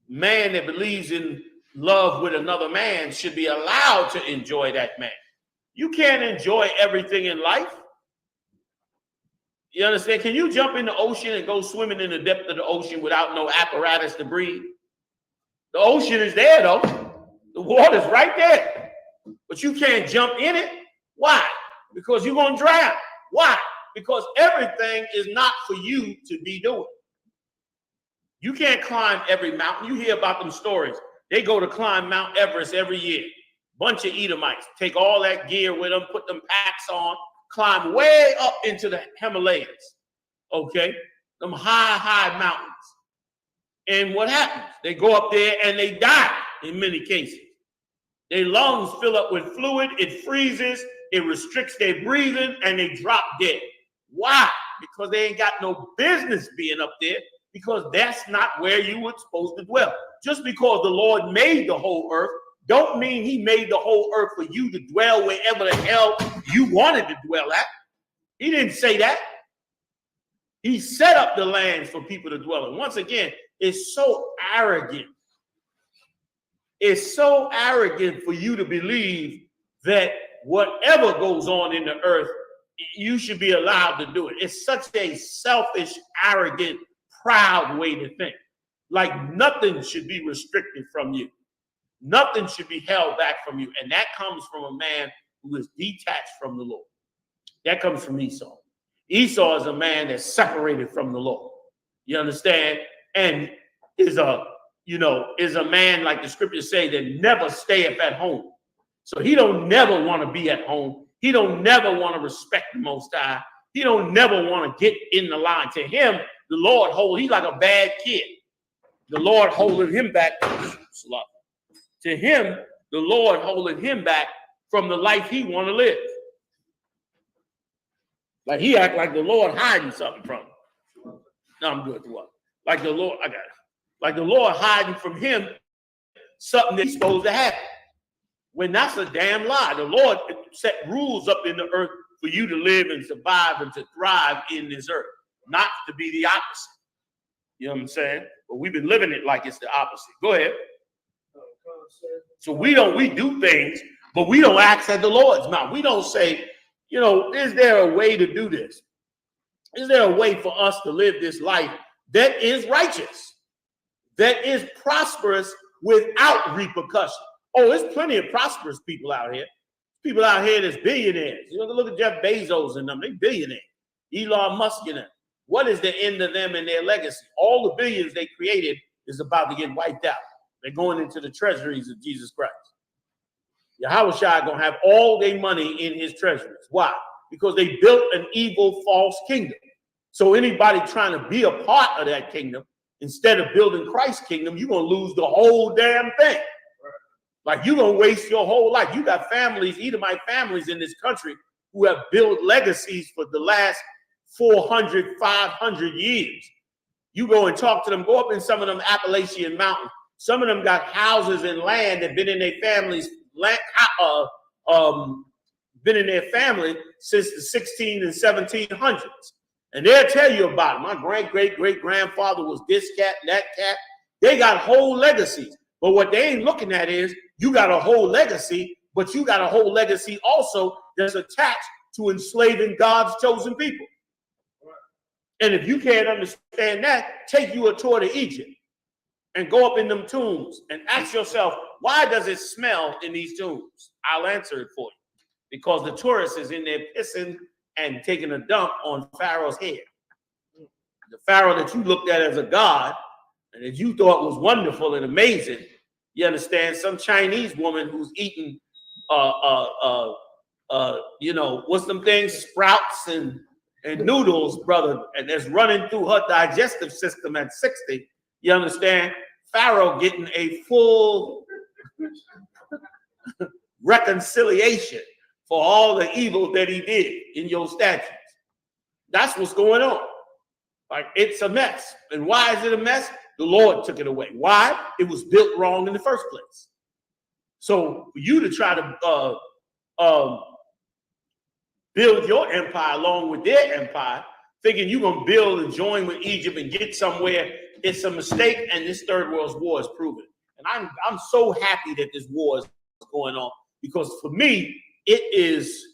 man that believes in love with another man should be allowed to enjoy that man. You can't enjoy everything in life. You understand? Can you jump in the ocean and go swimming in the depth of the ocean without no apparatus to breathe? The ocean is there, though. The water's right there. But you can't jump in it. Why? Because you're going to drown. Why? Because everything is not for you to be doing. You can't climb every mountain. You hear about them stories. They go to climb Mount Everest every year. Bunch of Edomites take all that gear with them, put them packs on, climb way up into the Himalayas, okay? Them high mountains. And what happens? They go up there and they die in many cases. Their lungs fill up with fluid, it freezes, it restricts their breathing, and they drop dead. Why? Because they ain't got no business being up there, because that's not where you were supposed to dwell. Just because the Lord made the whole earth, don't mean he made the whole earth for you to dwell wherever the hell you wanted to dwell at. He didn't say that. He set up the lands for people to dwell in. Once again, it's so arrogant. It's so arrogant for you to believe that whatever goes on in the earth, you should be allowed to do it. It's such a selfish, arrogant, proud way to think. Like nothing should be restricted from you. Nothing should be held back from you. And that comes from a man who is detached from the Lord. That comes from Esau. Esau is a man that's separated from the Lord. You understand? And is a man, like the scriptures say, that never stayeth at home. So he don't never want to be at home. He don't never want to respect the Most High. He don't never want to get in the line. To him, the Lord he's like a bad kid. The Lord holding him back. To him, the Lord holding him back from the life he want to live. Like he act like the Lord hiding something from him. No, I'm good. What? Like the Lord, I got it. Like the Lord hiding from him something that he's supposed to happen. When that's a damn lie. The Lord set rules up in the earth for you to live and survive and to thrive in this earth, not to be the opposite. You know what I'm saying? But we've been living it like it's the opposite. Go ahead. So we do things, but we don't ask at the Lord's mouth. We don't say, is there a way to do this? Is there a way for us to live this life that is righteous, that is prosperous without repercussion? Oh, there's plenty of prosperous people out here. People out here that's billionaires. Look at Jeff Bezos and them. They billionaires. Elon Musk and them. What is the end of them and their legacy? All the billions they created is about to get wiped out. They're going into the treasuries of Jesus Christ. Yahawashi gonna have all their money in his treasuries. Why? Because they built an evil, false kingdom. So anybody trying to be a part of that kingdom, instead of building Christ's kingdom, you're gonna lose the whole damn thing. Like you're gonna waste your whole life. You got families, Edomite families in this country who have built legacies for the last 400, 500 years. You go and talk to them, go up in some of them Appalachian mountains. Some of them got houses and land that been in their families, been in their family since the 16 and 1700s. And they'll tell you about it. My great-great-great-grandfather was this cat, that cat. They got whole legacies. But what they ain't looking at is you got a whole legacy, but you got a whole legacy also that's attached to enslaving God's chosen people. And if you can't understand that, take you a tour to Egypt and go up in them tombs and ask yourself, why does it smell in these tombs? I'll answer it for you. Because the tourist is in there pissing and taking a dump on Pharaoh's head. The Pharaoh that you looked at as a god and that you thought was wonderful and amazing, you understand, some Chinese woman who's eating, what's them things, sprouts and noodles, brother, and that's running through her digestive system at 60, you understand, Pharaoh getting a full reconciliation for all the evil that he did in your statutes. That's what's going on. Like, it's a mess. And why is it a mess? The Lord took it away. Why? It was built wrong in the first place. So for you to try to build your empire along with their empire, thinking you're going to build and join with Egypt and get somewhere, it's a mistake, and this third world war is proven. And I'm so happy that this war is going on, because for me, it is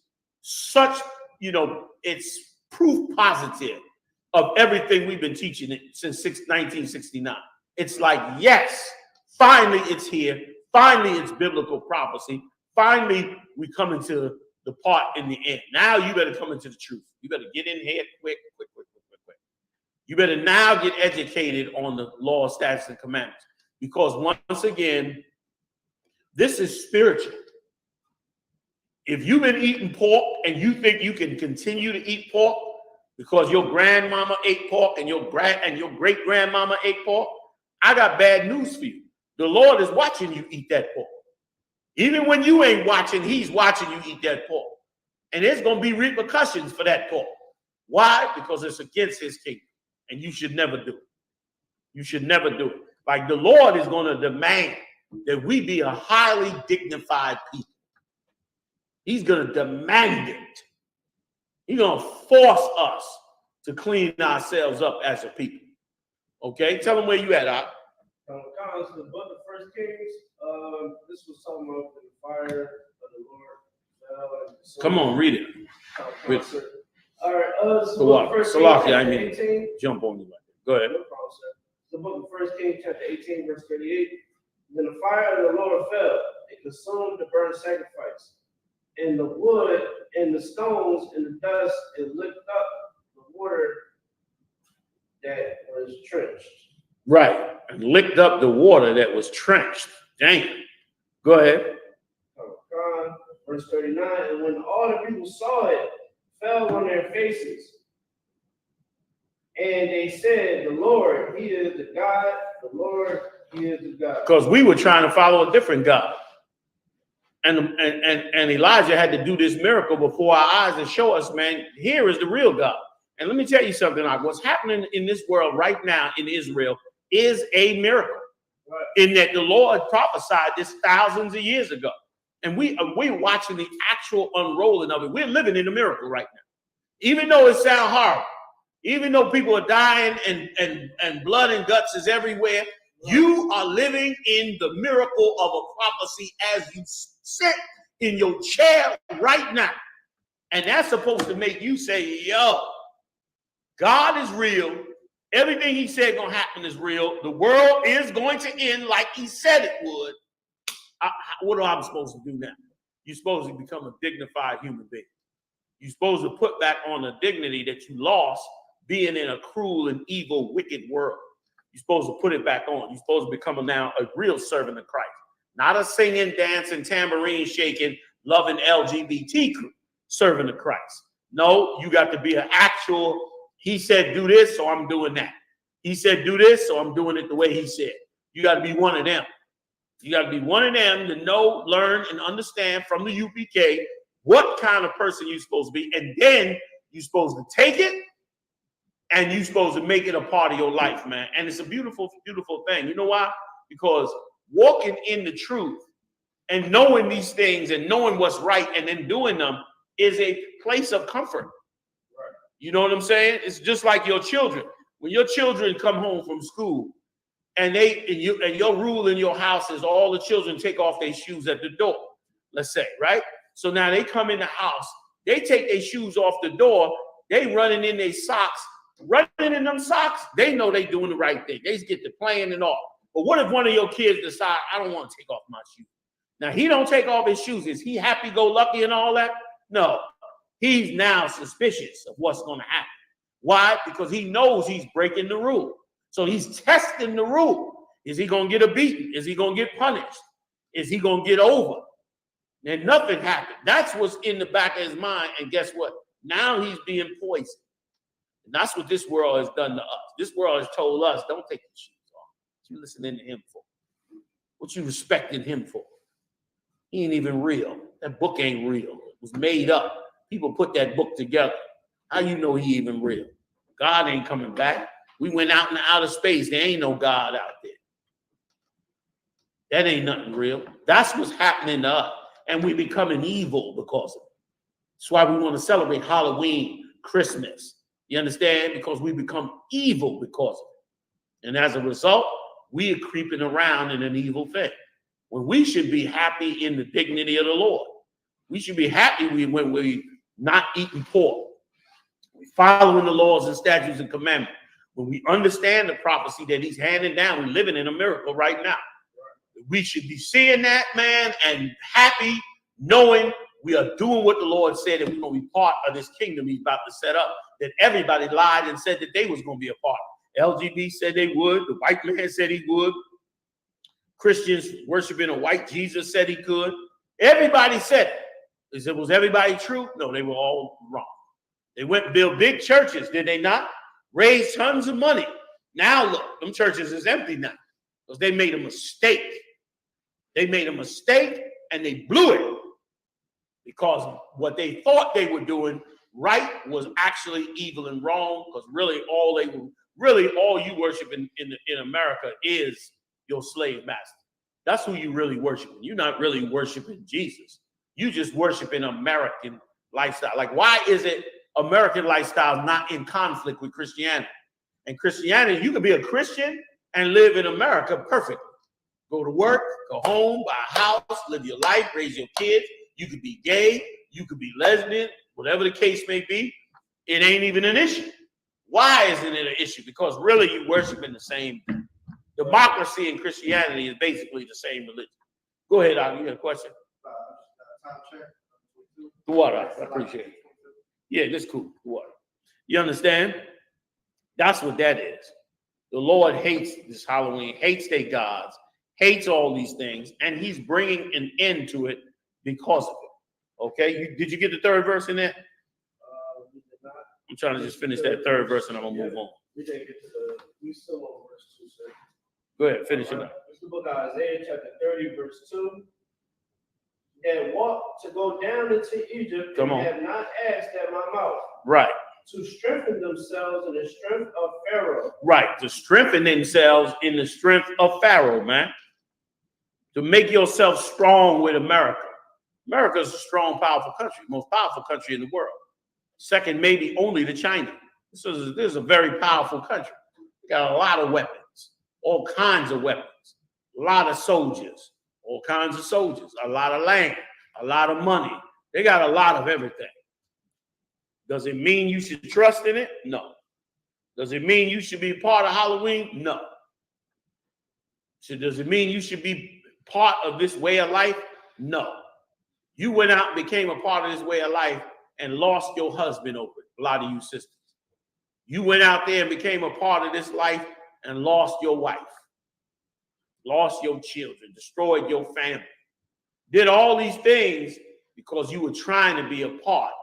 such, it's proof positive of everything we've been teaching since 1969. It's like, yes, finally it's here. Finally, it's biblical prophecy. Finally, we come into the part in the end. Now you better come into the truth. You better get in here quick. You better now get educated on the law, statutes, and commandments. Because once again, this is spiritual. If you've been eating pork and you think you can continue to eat pork because your grandmama ate pork and your great grandmama ate pork, I got bad news for you. The Lord is watching you eat that pork. Even when you ain't watching, he's watching you eat that pork. And there's going to be repercussions for that pork. Why? Because it's against his kingdom. And you should never do it. You should never do it. Like the Lord is going to demand that we be a highly dignified people. He's going to demand it. He's going to force us to clean ourselves up as a people. Okay? Tell them where you at, Doc. Collins, the book of First Kings, this was talking about the fire of the Lord. Come on, read it. Read it. All right, this is the book of First Kings, chapter 18. Jump on you like that. Go ahead. No problem, sir. The book of First Kings, chapter 18, verse 38. Then the fire of the Lord fell and consumed the burnt sacrifice, and the wood, and the stones, and the dust, and licked up the water that was trenched. Right, and licked up the water that was trenched. Damn. Go ahead. God, verse 39, and when all the people saw it, fell on their faces. And they said, the Lord, he is the God, the Lord, he is the God. Because we were trying to follow a different God. And Elijah had to do this miracle before our eyes and show us, man, here is the real God. And let me tell you something, like what's happening in this world right now in Israel is a miracle. Right. In that the Lord prophesied this thousands of years ago. And we're watching the actual unrolling of it. We're living in a miracle right now. Even though it sounds horrible, even though people are dying and blood and guts is everywhere, you are living in the miracle of a prophecy as you sit in your chair right now. And that's supposed to make you say, yo, God is real. Everything he said gonna happen is real. The world is going to end like he said it would. What am I supposed to do now? You're supposed to become a dignified human being. You're supposed to put back on the dignity that you lost being in a cruel and evil, wicked world. You're supposed to put it back on. You're supposed to become now a real servant of Christ. Not a singing, dancing, tambourine shaking, loving LGBT servant of Christ. No, you got to be an actual, he said do this, so I'm doing that. He said do this, so I'm doing it the way he said. You got to be one of them. You got to be one of them to know, learn, and understand from the UPK what kind of person you're supposed to be. And then you're supposed to take it and you're supposed to make it a part of your life, man. And it's a beautiful, beautiful thing. You know why? Because walking in the truth and knowing these things and knowing what's right and then doing them is a place of comfort. Right. You know what I'm saying? It's just like your children. When your children come home from school and your rule in your house is all the children take off their shoes at the door, let's say, right? So now they come in the house, they take their shoes off the door, they running in their socks, running in them socks, they know they doing the right thing. They just get to playing and all. But what if one of your kids decide, I don't want to take off my shoes? Now, he don't take off his shoes. Is he happy-go-lucky and all that? No. He's now suspicious of what's going to happen. Why? Because he knows he's breaking the rule. So he's testing the rule. Is he going to get a beating? Is he going to get punished? Is he going to get over? And nothing happened. That's what's in the back of his mind. And guess what? Now he's being poisoned. And that's what this world has done to us. This world has told us, don't take your shoes off. What you listening to him for? What you respecting him for? He ain't even real. That book ain't real. It was made up. People put that book together. How you know he even real? God ain't coming back. We went out in outer space. There ain't no God out there. That ain't nothing real. That's what's happening to us. And we becoming evil because of it. That's why we want to celebrate Halloween, Christmas. You understand? Because we become evil because of it. And as a result, we are creeping around in an evil thing. When we should be happy in the dignity of the Lord. We should be happy when we're not eating pork. We're following the laws and statutes and commandments. When we understand the prophecy that he's handing down, we're living in a miracle right now. We should be seeing that, man, and happy, knowing we are doing what the Lord said, and we're going to be part of this kingdom he's about to set up, that everybody lied and said that they was going to be a part. LGBT said they would. The white man said he would. Christians worshiping a white Jesus said he could. Everybody said it. Is it, was everybody true? No, they were all wrong. They went and built big churches, did they not? Raised tons of money. Now look, them churches is empty now because they made a mistake. They made a mistake and they blew it because what they thought they were doing right was actually evil and wrong, because really all you worship in America is your slave master. That's who you really worshiping. You're not really worshiping Jesus. You just worshiping American lifestyle. Like, why is it American lifestyle not in conflict with Christianity? And Christianity, you could be a Christian and live in America perfectly. Go to work, go home, buy a house, live your life, raise your kids. You could be gay, you could be lesbian, whatever the case may be. It ain't even an issue. Why isn't it an issue? Because really you worshiping the same thing. Democracy and Christianity is basically the same religion. Go ahead, Al, you got a question? What? I appreciate it. Yeah, that's cool. What? You understand? That's what that is. The Lord hates this Halloween, hates their gods, hates all these things, and he's bringing an end to it because of it. Okay? Did you get the third verse in there? I'm trying to just finish that third verse and I'm going to move on. We didn't get to we still on verse 2, sir. Go ahead, finish it up. It's the book of Isaiah, chapter 30, verse 2. And walked to go down into Egypt, Come on. and have not asked at my mouth. Right. To strengthen themselves in the strength of Pharaoh. Right. To strengthen themselves in the strength of Pharaoh, man. To make yourself strong with America. America is a strong, powerful country, most powerful country in the world. Second, maybe only to China. This is a very powerful country. We got a lot of weapons, all kinds of weapons, a lot of soldiers, all kinds of soldiers, a lot of land, a lot of money. They got a lot of everything. Does it mean you should trust in it? No. Does it mean you should be part of Halloween? No. So does it mean you should be part of this way of life? No. You went out and became a part of this way of life and lost your husband over it. A lot of you sisters. You went out there and became a part of this life and lost your wife, lost your children, destroyed your family, did all these things because you were trying to be a part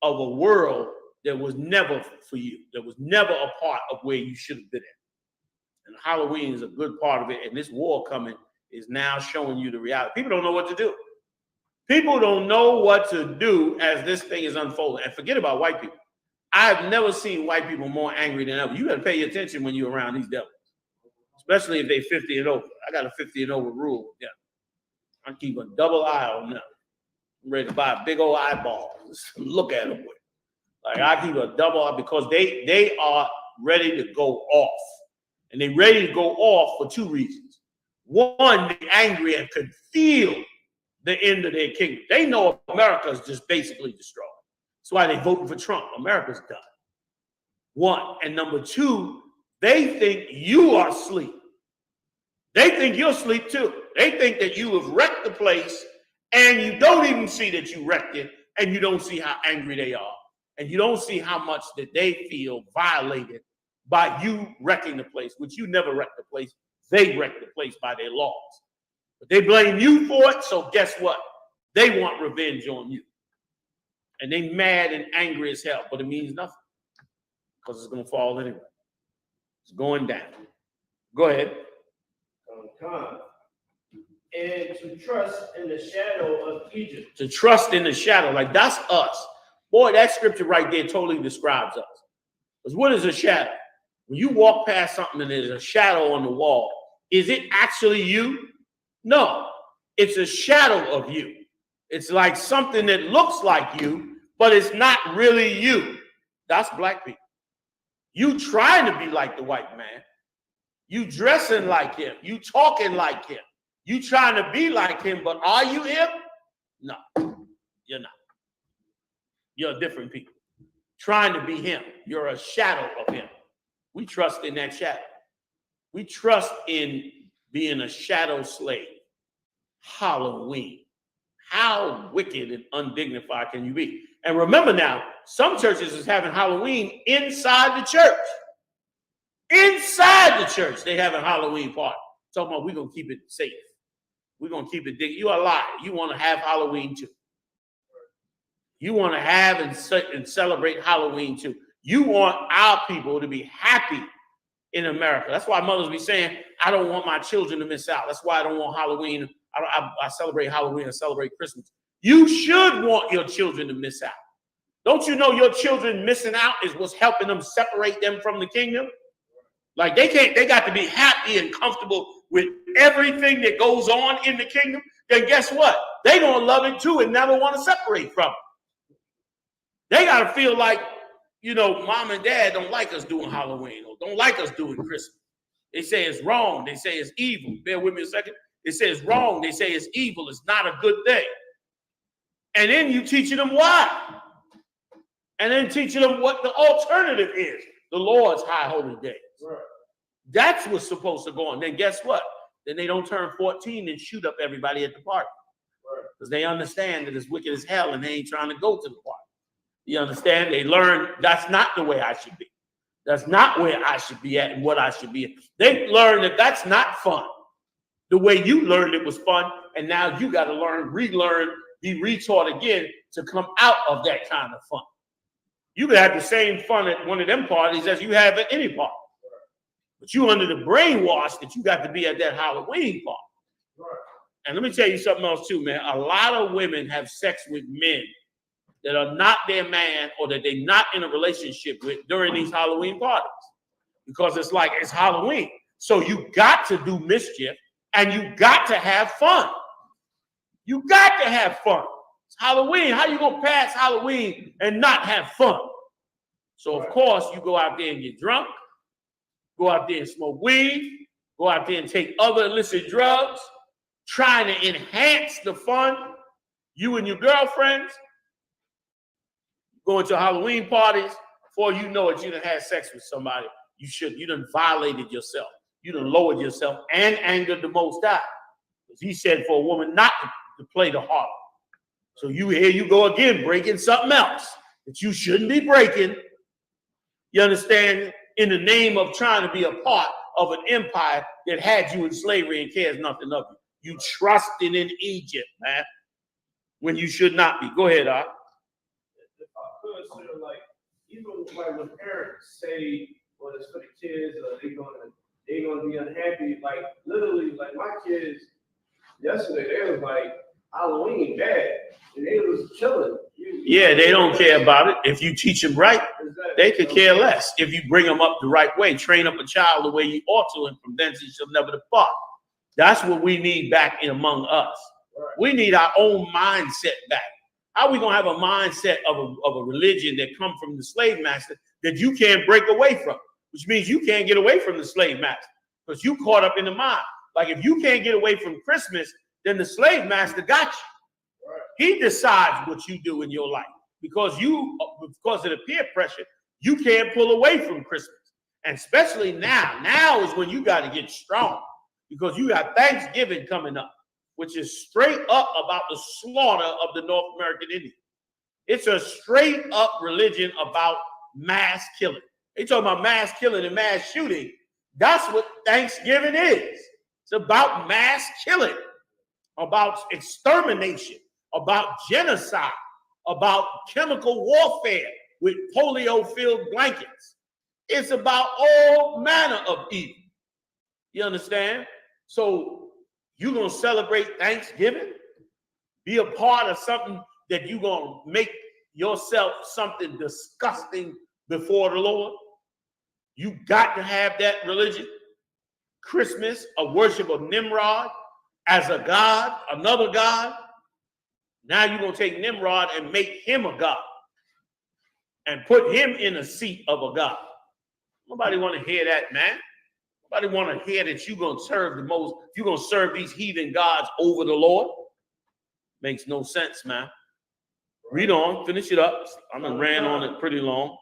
of a world that was never for you, that was never a part of where you should have been in. And Halloween is a good part of it. And this war coming is now showing you the reality. People don't know what to do. People don't know what to do as this thing is unfolding. And forget about white people. I've never seen white people more angry than ever. You got to pay attention when you're around these devils, especially if they're 50 and over. I got a 50 and over rule. Yeah, I keep a double eye on them. I'm ready to buy a big old eyeball. Look at them with. Like, I keep a double eye because they are ready to go off, and they're ready to go off for two reasons. One, they're angry and can feel the end of their kingdom. They know America is just basically destroyed. That's why they voting for Trump. America's done. One. And number two, they think you are asleep. They think you're asleep too. They think that you have wrecked the place and you don't even see that you wrecked it, and you don't see how angry they are. And you don't see how much that they feel violated by you wrecking the place, which you never wrecked the place. They wrecked the place by their laws. But they blame you for it, so guess what? They want revenge on you. And they mad and angry as hell, but it means nothing because it's going to fall anyway. It's going down. Go ahead. And to trust in the shadow of Egypt. To trust in the shadow, like that's us. Boy, that scripture right there totally describes us. Because what is a shadow? When you walk past something and there's a shadow on the wall, is it actually you? No, it's a shadow of you. It's like something that looks like you, but it's not really you. That's black people. You trying to be like the white man. You dressing like him. You talking like him. You trying to be like him, but are you him? No, you're not. You're different people. Trying to be him. You're a shadow of him. We trust in that shadow. We trust in being a shadow slave. Halloween. How wicked and undignified can you be? And remember now, some churches is having Halloween inside the church. Inside the church, they have a Halloween party. Talking about we're going to keep it safe. We're going to keep it. You're a liar. You want to have Halloween too. You want to have and celebrate Halloween too. You want our people to be happy in America. That's why mothers be saying, I don't want my children to miss out. That's why I don't want Halloween. I celebrate Halloween and celebrate Christmas. You should want your children to miss out. Don't you know your children missing out is what's helping them separate them from the kingdom? Like they got to be happy and comfortable with everything that goes on in the kingdom. Then guess what? They're going to love it too and never want to separate from it. They got to feel like, mom and dad don't like us doing Halloween or don't like us doing Christmas. They say it's wrong. They say it's evil. Bear with me a second. They say it's wrong. They say it's evil. It's not a good thing. And then you teaching them why. And then teaching them what the alternative is. The Lord's high holy days. Right. That's what's supposed to go on. Then guess what? Then they don't turn 14 and shoot up everybody at the party. Because they understand that it's wicked as hell and they ain't trying to go to the party. You understand? They learn that's not the way I should be. That's not where I should be at and what I should be at. They learn that that's not fun. The way you learned it was fun, and now you got to learn, relearn, be retaught again to come out of that kind of fun. You could have the same fun at one of them parties as you have at any party. But you under the brainwash that you got to be at that Halloween party. And let me tell you something else too, man. A lot of women have sex with men that are not their man or that they're not in a relationship with during these Halloween parties. Because it's like, it's Halloween. So you got to do mischief and you got to have fun. You got to have fun. It's Halloween. How you going to pass Halloween and not have fun? So, of course, you go out there and get drunk, go out there and smoke weed, go out there and take other illicit drugs, trying to enhance the fun. You and your girlfriends going to Halloween parties, before you know it, you done had sex with somebody. You done violated yourself. You done lowered yourself and angered the Most High. Because he said for a woman not to play the harlot. So here you go again, breaking something else that you shouldn't be breaking. You understand? In the name of trying to be a part of an empire that had you in slavery and cares nothing of you. You trusting in Egypt, man, when you should not be. Go ahead, Art. If I could, sort of like, even like when parents say, well, it's for the kids, or they're gonna be unhappy. Like literally, like my kids yesterday, they was like, Halloween bad, and they was chilling. They don't care about it. If you teach them right, they could care less. If you bring them up the right way, train up a child the way you ought to, and from thence he shall never depart. That's what we need back in among us. Right. We need our own mindset back. How are we gonna have a mindset of a religion that come from the slave master that you can't break away from? Which means you can't get away from the slave master because you caught up in the mind. Like if you can't get away from Christmas, then the slave master got you. Right. He decides what you do in your life because of the peer pressure, you can't pull away from Christmas. And especially now. Now is when you got to get strong because you got Thanksgiving coming up, which is straight up about the slaughter of the North American Indian. It's a straight up religion about mass killing. They talking about mass killing and mass shooting. That's what Thanksgiving is. It's about mass killing, about extermination, about genocide, about chemical warfare with polio-filled blankets. It's about all manner of evil. You understand? So you're going to celebrate Thanksgiving? Be a part of something that you're going to make yourself something disgusting before the Lord? You got to have that religion. Christmas, a worship of Nimrod as a god, another god. Now you're going to take Nimrod and make him a god and put him in a seat of a god. Nobody want to hear that, man. Nobody want to hear that you're going to serve you're going to serve these heathen gods over the Lord. Makes no sense, man. Read on, finish it up. I done ran on it pretty long.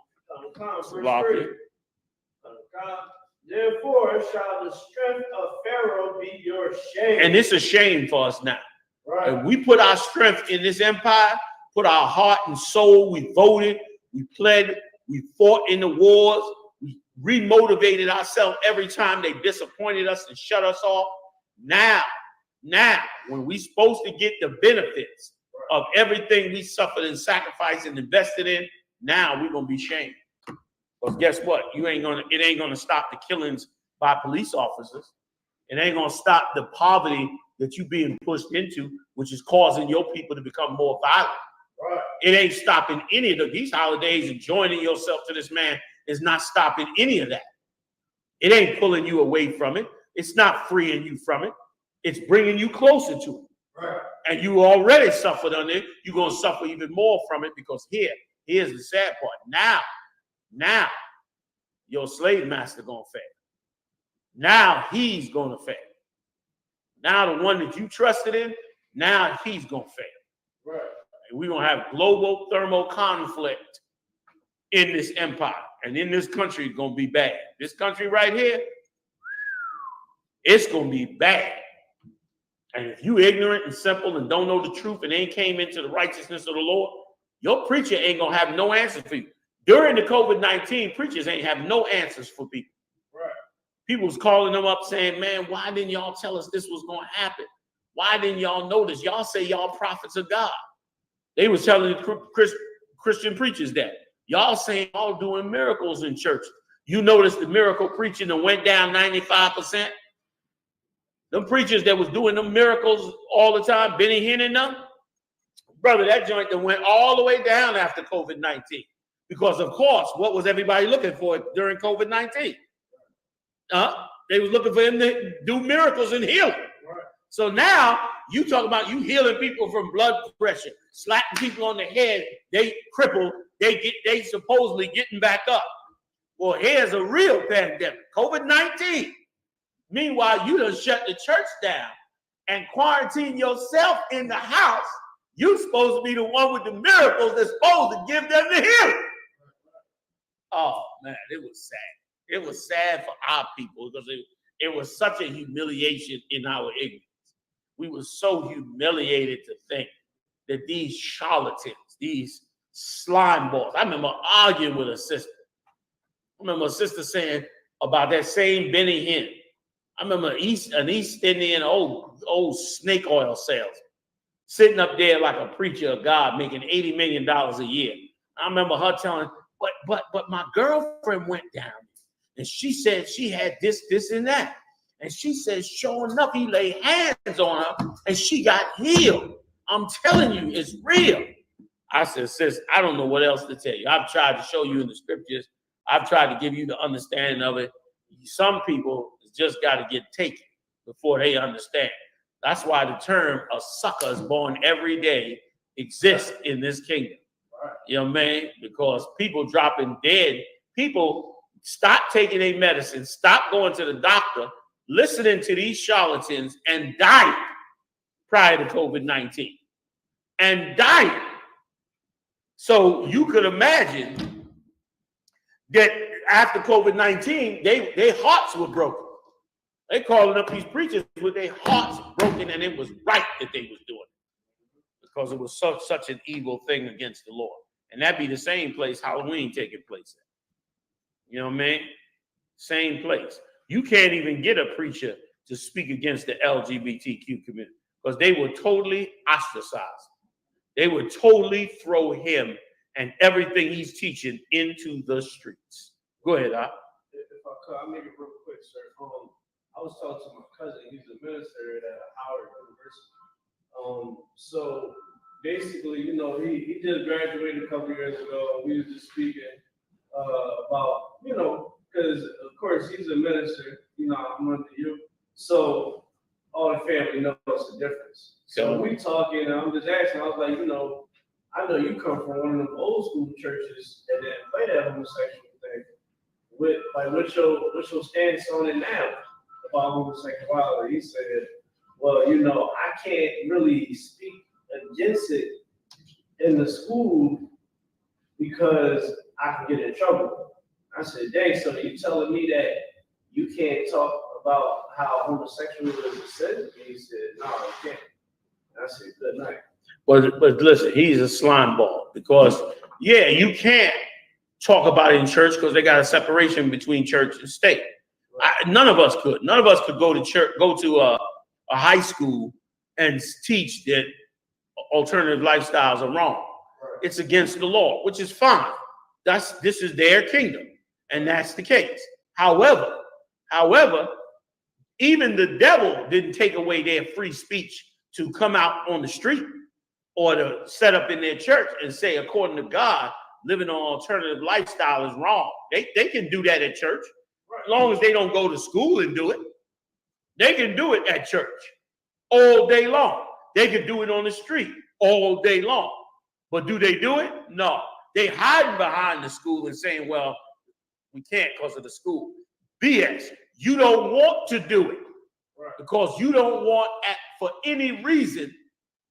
Therefore shall the strength of Pharaoh be your shame. And it's a shame for us now. Right. And we put our strength in this empire, put our heart and soul, we voted, we pled, we fought in the wars, we remotivated ourselves every time they disappointed us and shut us off. Now, when we supposed to get the benefits of everything we suffered and sacrificed and invested in, now we're gonna be shamed. But guess what? It ain't gonna stop the killings by police officers. It ain't gonna stop the poverty that you being pushed into, which is causing your people to become more violent. Right. It ain't stopping any of these holidays, and joining yourself to this man is not stopping any of that. It ain't pulling you away from it. It's not freeing you from it. It's bringing you closer to it. Right. And you already suffered under it. You're going to suffer even more from it, because here's the sad part. Now, your slave master going to fail. Now he's going to fail. Now the one that you trusted in, now he's going to fail. Right. And we're going to have global thermal conflict in this empire. And in this country, it's going to be bad. This country right here, it's going to be bad. And if you ignorant and simple and don't know the truth and ain't came into the righteousness of the Lord, your preacher ain't going to have no answers for you. During the COVID-19, preachers ain't have no answers for people. Right. People was calling them up saying, man, why didn't y'all tell us this was going to happen? Why didn't y'all know this? Y'all say y'all prophets of God. They was telling the Christian preachers that. Y'all saying y'all doing miracles in church. You notice the miracle preaching that went down 95%? Them preachers that was doing them miracles all the time, Benny Hinn and them, brother, that joint that went all the way down after COVID-19. Because, of course, what was everybody looking for during COVID-19? They was looking for him to do miracles and heal. Right. So now you talk about you healing people from blood pressure, slapping people on the head, they crippled, they supposedly getting back up. Well, here's a real pandemic, COVID-19. Meanwhile, you done shut the church down and quarantine yourself in the house. You're supposed to be the one with the miracles that's supposed to give them the healing. Oh, man, it was sad. It was sad for our people, because it was such a humiliation in our ignorance. We were so humiliated to think that these charlatans, these slime balls. I remember arguing with a sister. I remember a sister saying about that same Benny Hinn. I remember an East Indian old snake oil salesman sitting up there like a preacher of God making $80 million a year. I remember her telling, but my girlfriend went down and she said she had this, and that. And she said, sure enough, he laid hands on her and she got healed. I'm telling you, it's real. I said, sis, I don't know what else to tell you. I've tried to show you in the scriptures. I've tried to give you the understanding of it. Some people just got to get taken before they understand. That's why the term a sucker is born every day exists in this kingdom. You know what I mean? Because people dropping dead. People stop taking their medicine, stop going to the doctor, listening to these charlatans, and dying prior to COVID-19. And dying. So you could imagine that after COVID-19, their hearts were broken. They calling up these preachers with their hearts broken, and it was right that they was doing it, because it was such an evil thing against the Lord. And that'd be the same place Halloween taking place at. You know what I mean? Same place. You can't even get a preacher to speak against the LGBTQ community, because they would totally ostracize. They would totally throw him and everything he's teaching into the streets. Go ahead, Al. If I could, I'll make it real quick, sir. I was talking to my cousin. He's a minister at Howard University. So basically, you know, he just graduated a couple years ago. We was just speaking about, you know, because of course he's a minister. You know, I'm under you, so all the family knows the difference. So we talking, and I'm just asking. I was like, you know, I know you come from one of them old school churches and then play that homosexual thing. With like, what's your stance on it now about homosexuality? He said, well, you know, I can't really speak against it in the school because I can get in trouble. I said, dang, so you telling me that you can't talk about how homosexualism is sin? He said, no, you can't. I said, good night. But listen, he's a slime ball, because, yeah, you can't talk about it in church because they got a separation between church and state. None of us could. None of us could go to church, go to a high school and teach that alternative lifestyles are wrong. It's against the law, which is fine. This is their kingdom, and that's the case. However, even the devil didn't take away their free speech to come out on the street or to set up in their church and say, according to God, living on alternative lifestyle is wrong. They can do that at church, as long as they don't go to school and do it. They can do it at church all day long. They can do it on the street all day long. But do they do it? No. They hiding behind the school and saying, well, we can't because of the school. BS. You don't want to do it because you don't want, for any reason,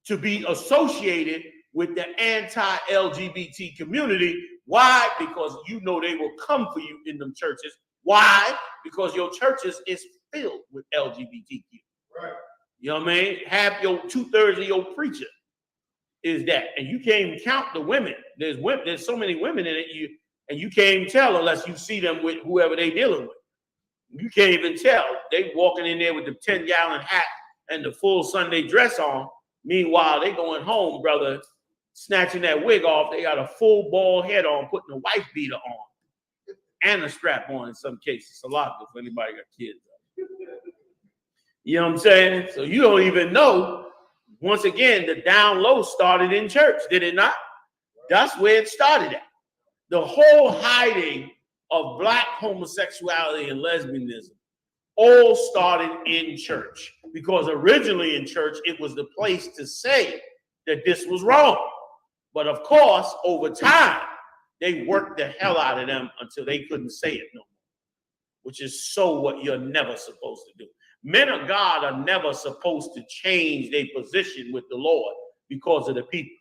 to be associated with the anti-LGBT community. Why? Because you know they will come for you in them churches. Why? Because your churches is filled with LGBTQ. Right. You know what I mean? Half your 2/3 of your preacher is that, and you can't even count the women. There's so many women in it, and you can't even tell unless you see them with whoever they dealing with. You can't even tell. They walking in there with the 10-gallon hat and the full Sunday dress on. Meanwhile, they going home, brother, snatching that wig off. They got a full bald head on, putting a wife beater on, and a strap on in some cases. A lot if anybody got kids. You know what I'm saying? So you don't even know. Once again, the down low started in church, did it not? That's where it started at. The whole hiding of black homosexuality and lesbianism all started in church, because originally in church, it was the place to say that this was wrong. But of course, over time, they worked the hell out of them until they couldn't say it no more, which is so what you're never supposed to do. Men of God are never supposed to change their position with the Lord because of the people.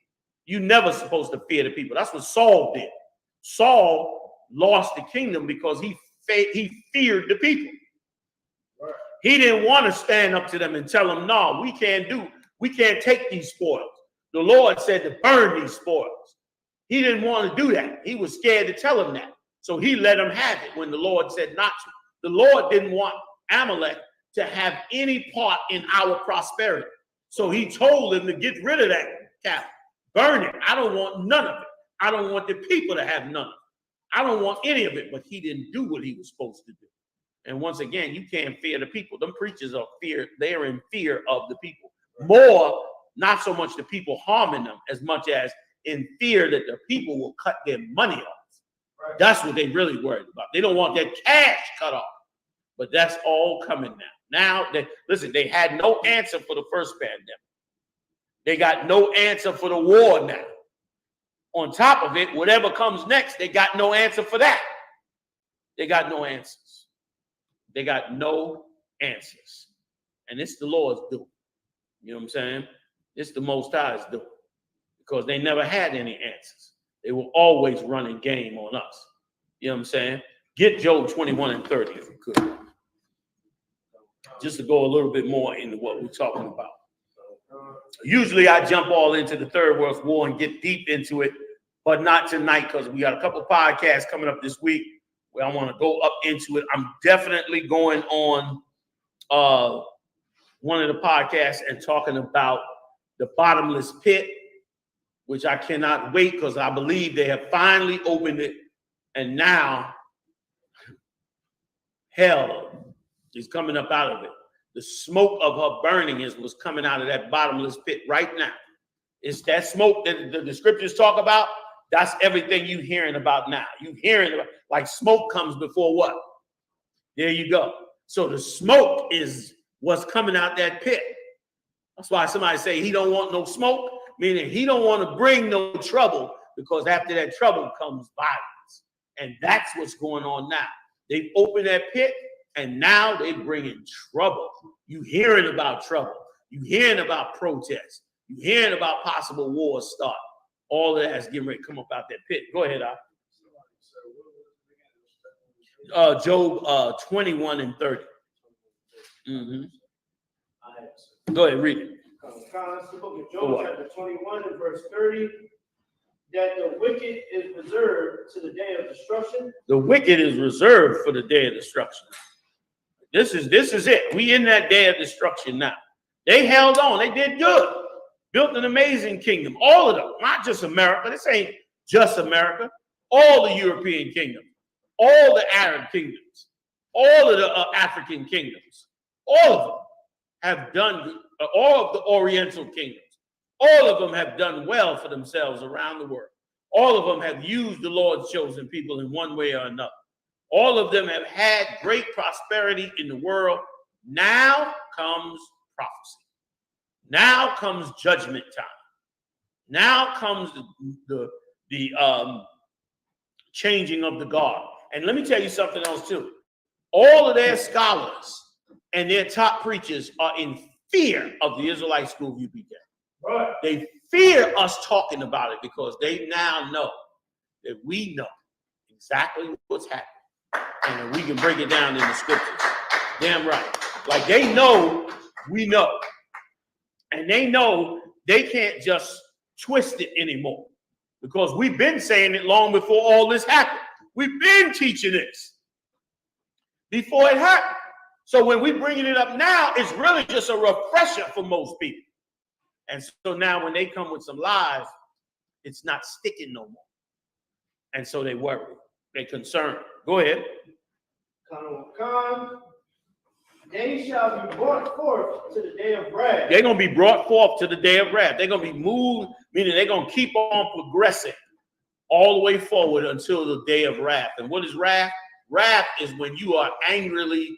You're never supposed to fear the people. That's what Saul did. Saul lost the kingdom because he feared the people. Right. He didn't want to stand up to them and tell them, no, we can't take these spoils. The Lord said to burn these spoils. He didn't want to do that. He was scared to tell them that. So he let them have it when the Lord said not to. The Lord didn't want Amalek to have any part in our prosperity. So he told them to get rid of that cattle. Burn it. I don't want none of it. I don't want the people to have none of it. I don't want any of it. But he didn't do what he was supposed to do. And once again, you can't fear the people. Them preachers are fear. They're in fear of the people. More, not so much the people harming them as much as in fear that the people will cut their money off. Right. That's what they really worried about. They don't want their cash cut off. But that's all coming now. Now, they had no answer for the first pandemic. They got no answer for the war now. On top of it, whatever comes next, they got no answer for that. They got no answers. They got no answers. And it's the Lord's doing. You know what I'm saying? It's the Most High's doing. Because they never had any answers. They were always running game on us. You know what I'm saying? Get Job 21 and 30 if you could. Just to go a little bit more into what we're talking about. Usually I jump all into the Third World War and get deep into it, but not tonight because we got a couple podcasts coming up this week where I want to go up into it. I'm definitely going on one of the podcasts and talking about the bottomless pit, which I cannot wait because I believe they have finally opened it, and now hell is coming up out of it. The smoke of her burning was coming out of that bottomless pit right now. It's that smoke that the scriptures talk about. That's everything you're hearing about now. You're hearing about, like, smoke comes before what? There you go. So the smoke is what's coming out that pit. That's why somebody say he don't want no smoke, meaning he don't want to bring no trouble, because after that trouble comes violence. And that's what's going on now. They've opened that pit, and now they're bringing trouble. You hearing about trouble. You hearing about protests. You hearing about possible wars start. All of that is getting ready to come up out that pit. Go ahead, Job 21 and 30. Mm-hmm. Go ahead, read it. The book of Job, chapter 21 and verse 30. That the wicked is reserved to the day of destruction. The wicked is reserved for the day of destruction. This is it. We in that day of destruction now. They held on. They did good. built an amazing kingdom. All of them, not just America. This ain't just America. All the European kingdoms, all the Arab kingdoms, all of the African kingdoms, all of them have done, all of the Oriental kingdoms, all of them have done well for themselves around the world. All of them have used the Lord's chosen people in one way or another. All of them have had great prosperity in the world. Now comes prophecy. Now comes judgment time. Now comes the changing of the guard. And let me tell you something else too. All of their scholars and their top preachers are in fear of the Israelite school of UPK. Right. They fear us talking about it because they now know that we know exactly what's happening. And we can break it down in the scriptures. Damn right. Like they know, we know. And they know they can't just twist it anymore. Because we've been saying it long before all this happened. We've been teaching this before it happened. So when we're bringing it up now, it's really just a refresher for most people. And so now when they come with some lies, it's not sticking no more. And so they worry. They're concerned. Go ahead. They shall be brought forth to the day of wrath. They're going to be brought forth to the day of wrath. They're going to be moved, meaning they're going to keep on progressing all the way forward until the day of wrath. And what is wrath? Wrath is when you are angrily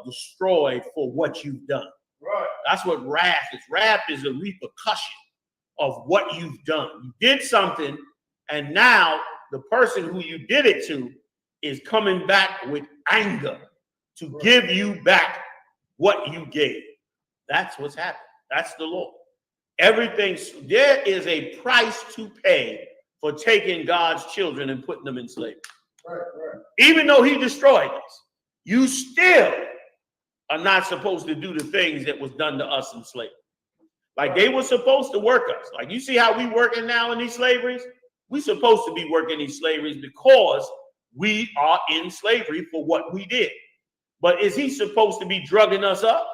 destroyed for what you've done. Right. That's what wrath is. Wrath is a repercussion of what you've done. You did something, and now the person who you did it to is coming back with anger to give you back what you gave. That's what's happening. That's the law. Everything, there is a price to pay for taking God's children and putting them in slavery. Right, right. Even though he destroyed us, you still are not supposed to do the things that was done to us in slavery. Like they were supposed to work us. Like you see how we working now in these slaveries? We supposed to be working these slaveries because we are in slavery for what we did. But is he supposed to be drugging us up?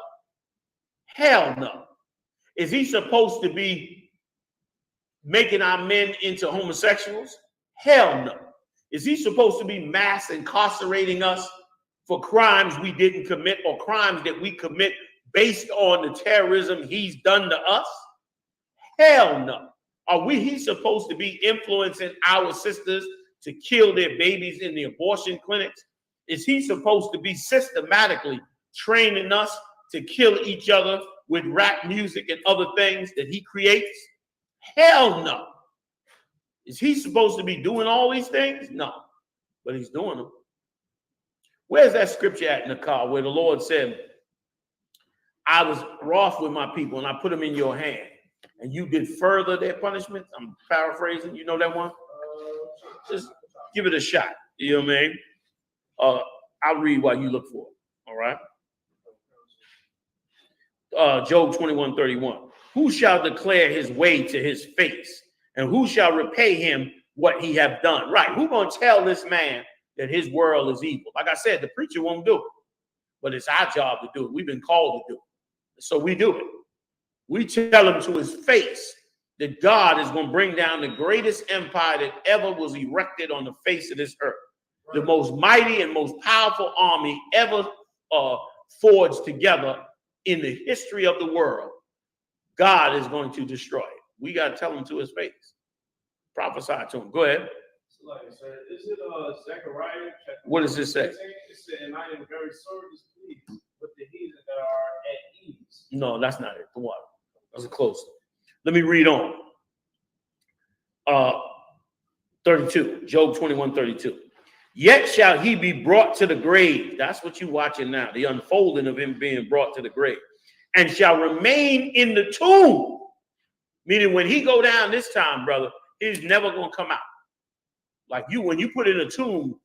Hell no. Is he supposed to be making our men into homosexuals? Hell no. Is he supposed to be mass incarcerating us for crimes we didn't commit or crimes that we commit based on the terrorism he's done to us? Hell no. He's supposed to be influencing our sisters to kill their babies in the abortion clinics? Is he supposed to be systematically training us to kill each other with rap music and other things that he creates? Hell no. Is he supposed to be doing all these things? No, but he's doing them. Where's that scripture at in the car where the Lord said, I was wroth with my people and I put them in your hand and you did further their punishment? I'm paraphrasing. You know that one? Just give it a shot. You know what I mean? I'll read while you look for it. All right. Job 21:31. Who shall declare his way to his face? And who shall repay him what he have done? Right. Who's going to tell this man that his world is evil? Like I said, the preacher won't do it. But it's our job to do it. We've been called to do it. So we do it. We tell him to his face that God is going to bring down the greatest empire that ever was erected on the face of this earth. The most mighty and most powerful army ever forged together in the history of the world. God is going to destroy it. We got to tell him to his face. Prophesy to him. Go ahead. Like I said, is it Zechariah? What does this say? It said, and I am very sorely displeased with the heathen that are at ease. No, that's not it. The one. That's close. Let me read on. 32. Job 21:32. Yet shall he be brought to the grave. That's what you're watching now. The unfolding of him being brought to the grave. And shall remain in the tomb. Meaning when he go down this time, brother, he's never going to come out. Like you, when you put in a tomb,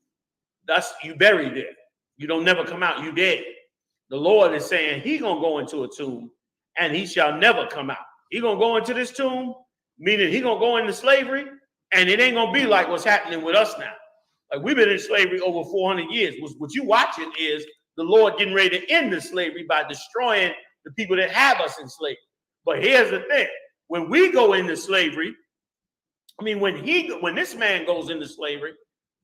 that's you buried there. You don't never come out. You dead. The Lord is saying he going to go into a tomb and he shall never come out. He going to go into this tomb, meaning he going to go into slavery, and it ain't going to be like what's happening with us now. Like we've been in slavery over 400 years. What you watching is the Lord getting ready to end the slavery by destroying the people that have us in slavery. But here's the thing. When we go into slavery, I mean, when this man goes into slavery,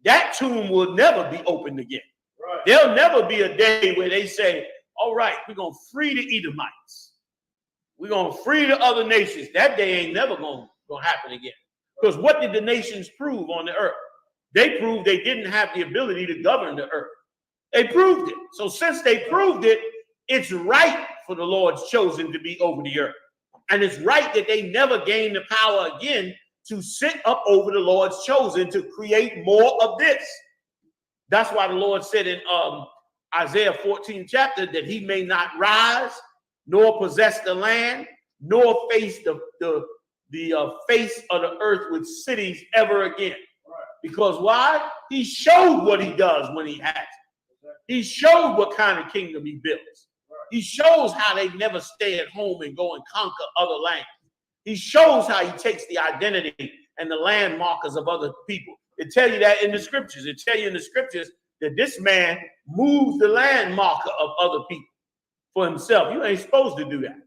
that tomb will never be opened again. Right. There'll never be a day where they say, all right, we're going to free the Edomites. We're going to free the other nations. That day ain't never going to happen again. Because what did the nations prove on the earth? They proved they didn't have the ability to govern the earth. They proved it. So since they proved it, it's right for the Lord's chosen to be over the earth. And it's right that they never gain the power again to sit up over the Lord's chosen to create more of this. That's why the Lord said in Isaiah 14 chapter that he may not rise, nor possess the land, nor face the face of the earth with cities ever again. Because why? He showed what he does when he has it. He showed what kind of kingdom he builds. He shows how they never stay at home and go and conquer other lands. He shows how he takes the identity and the landmarkers of other people. It tell you that in the scriptures. It tell you in the scriptures that this man moves the landmarker of other people for himself. You ain't supposed to do that.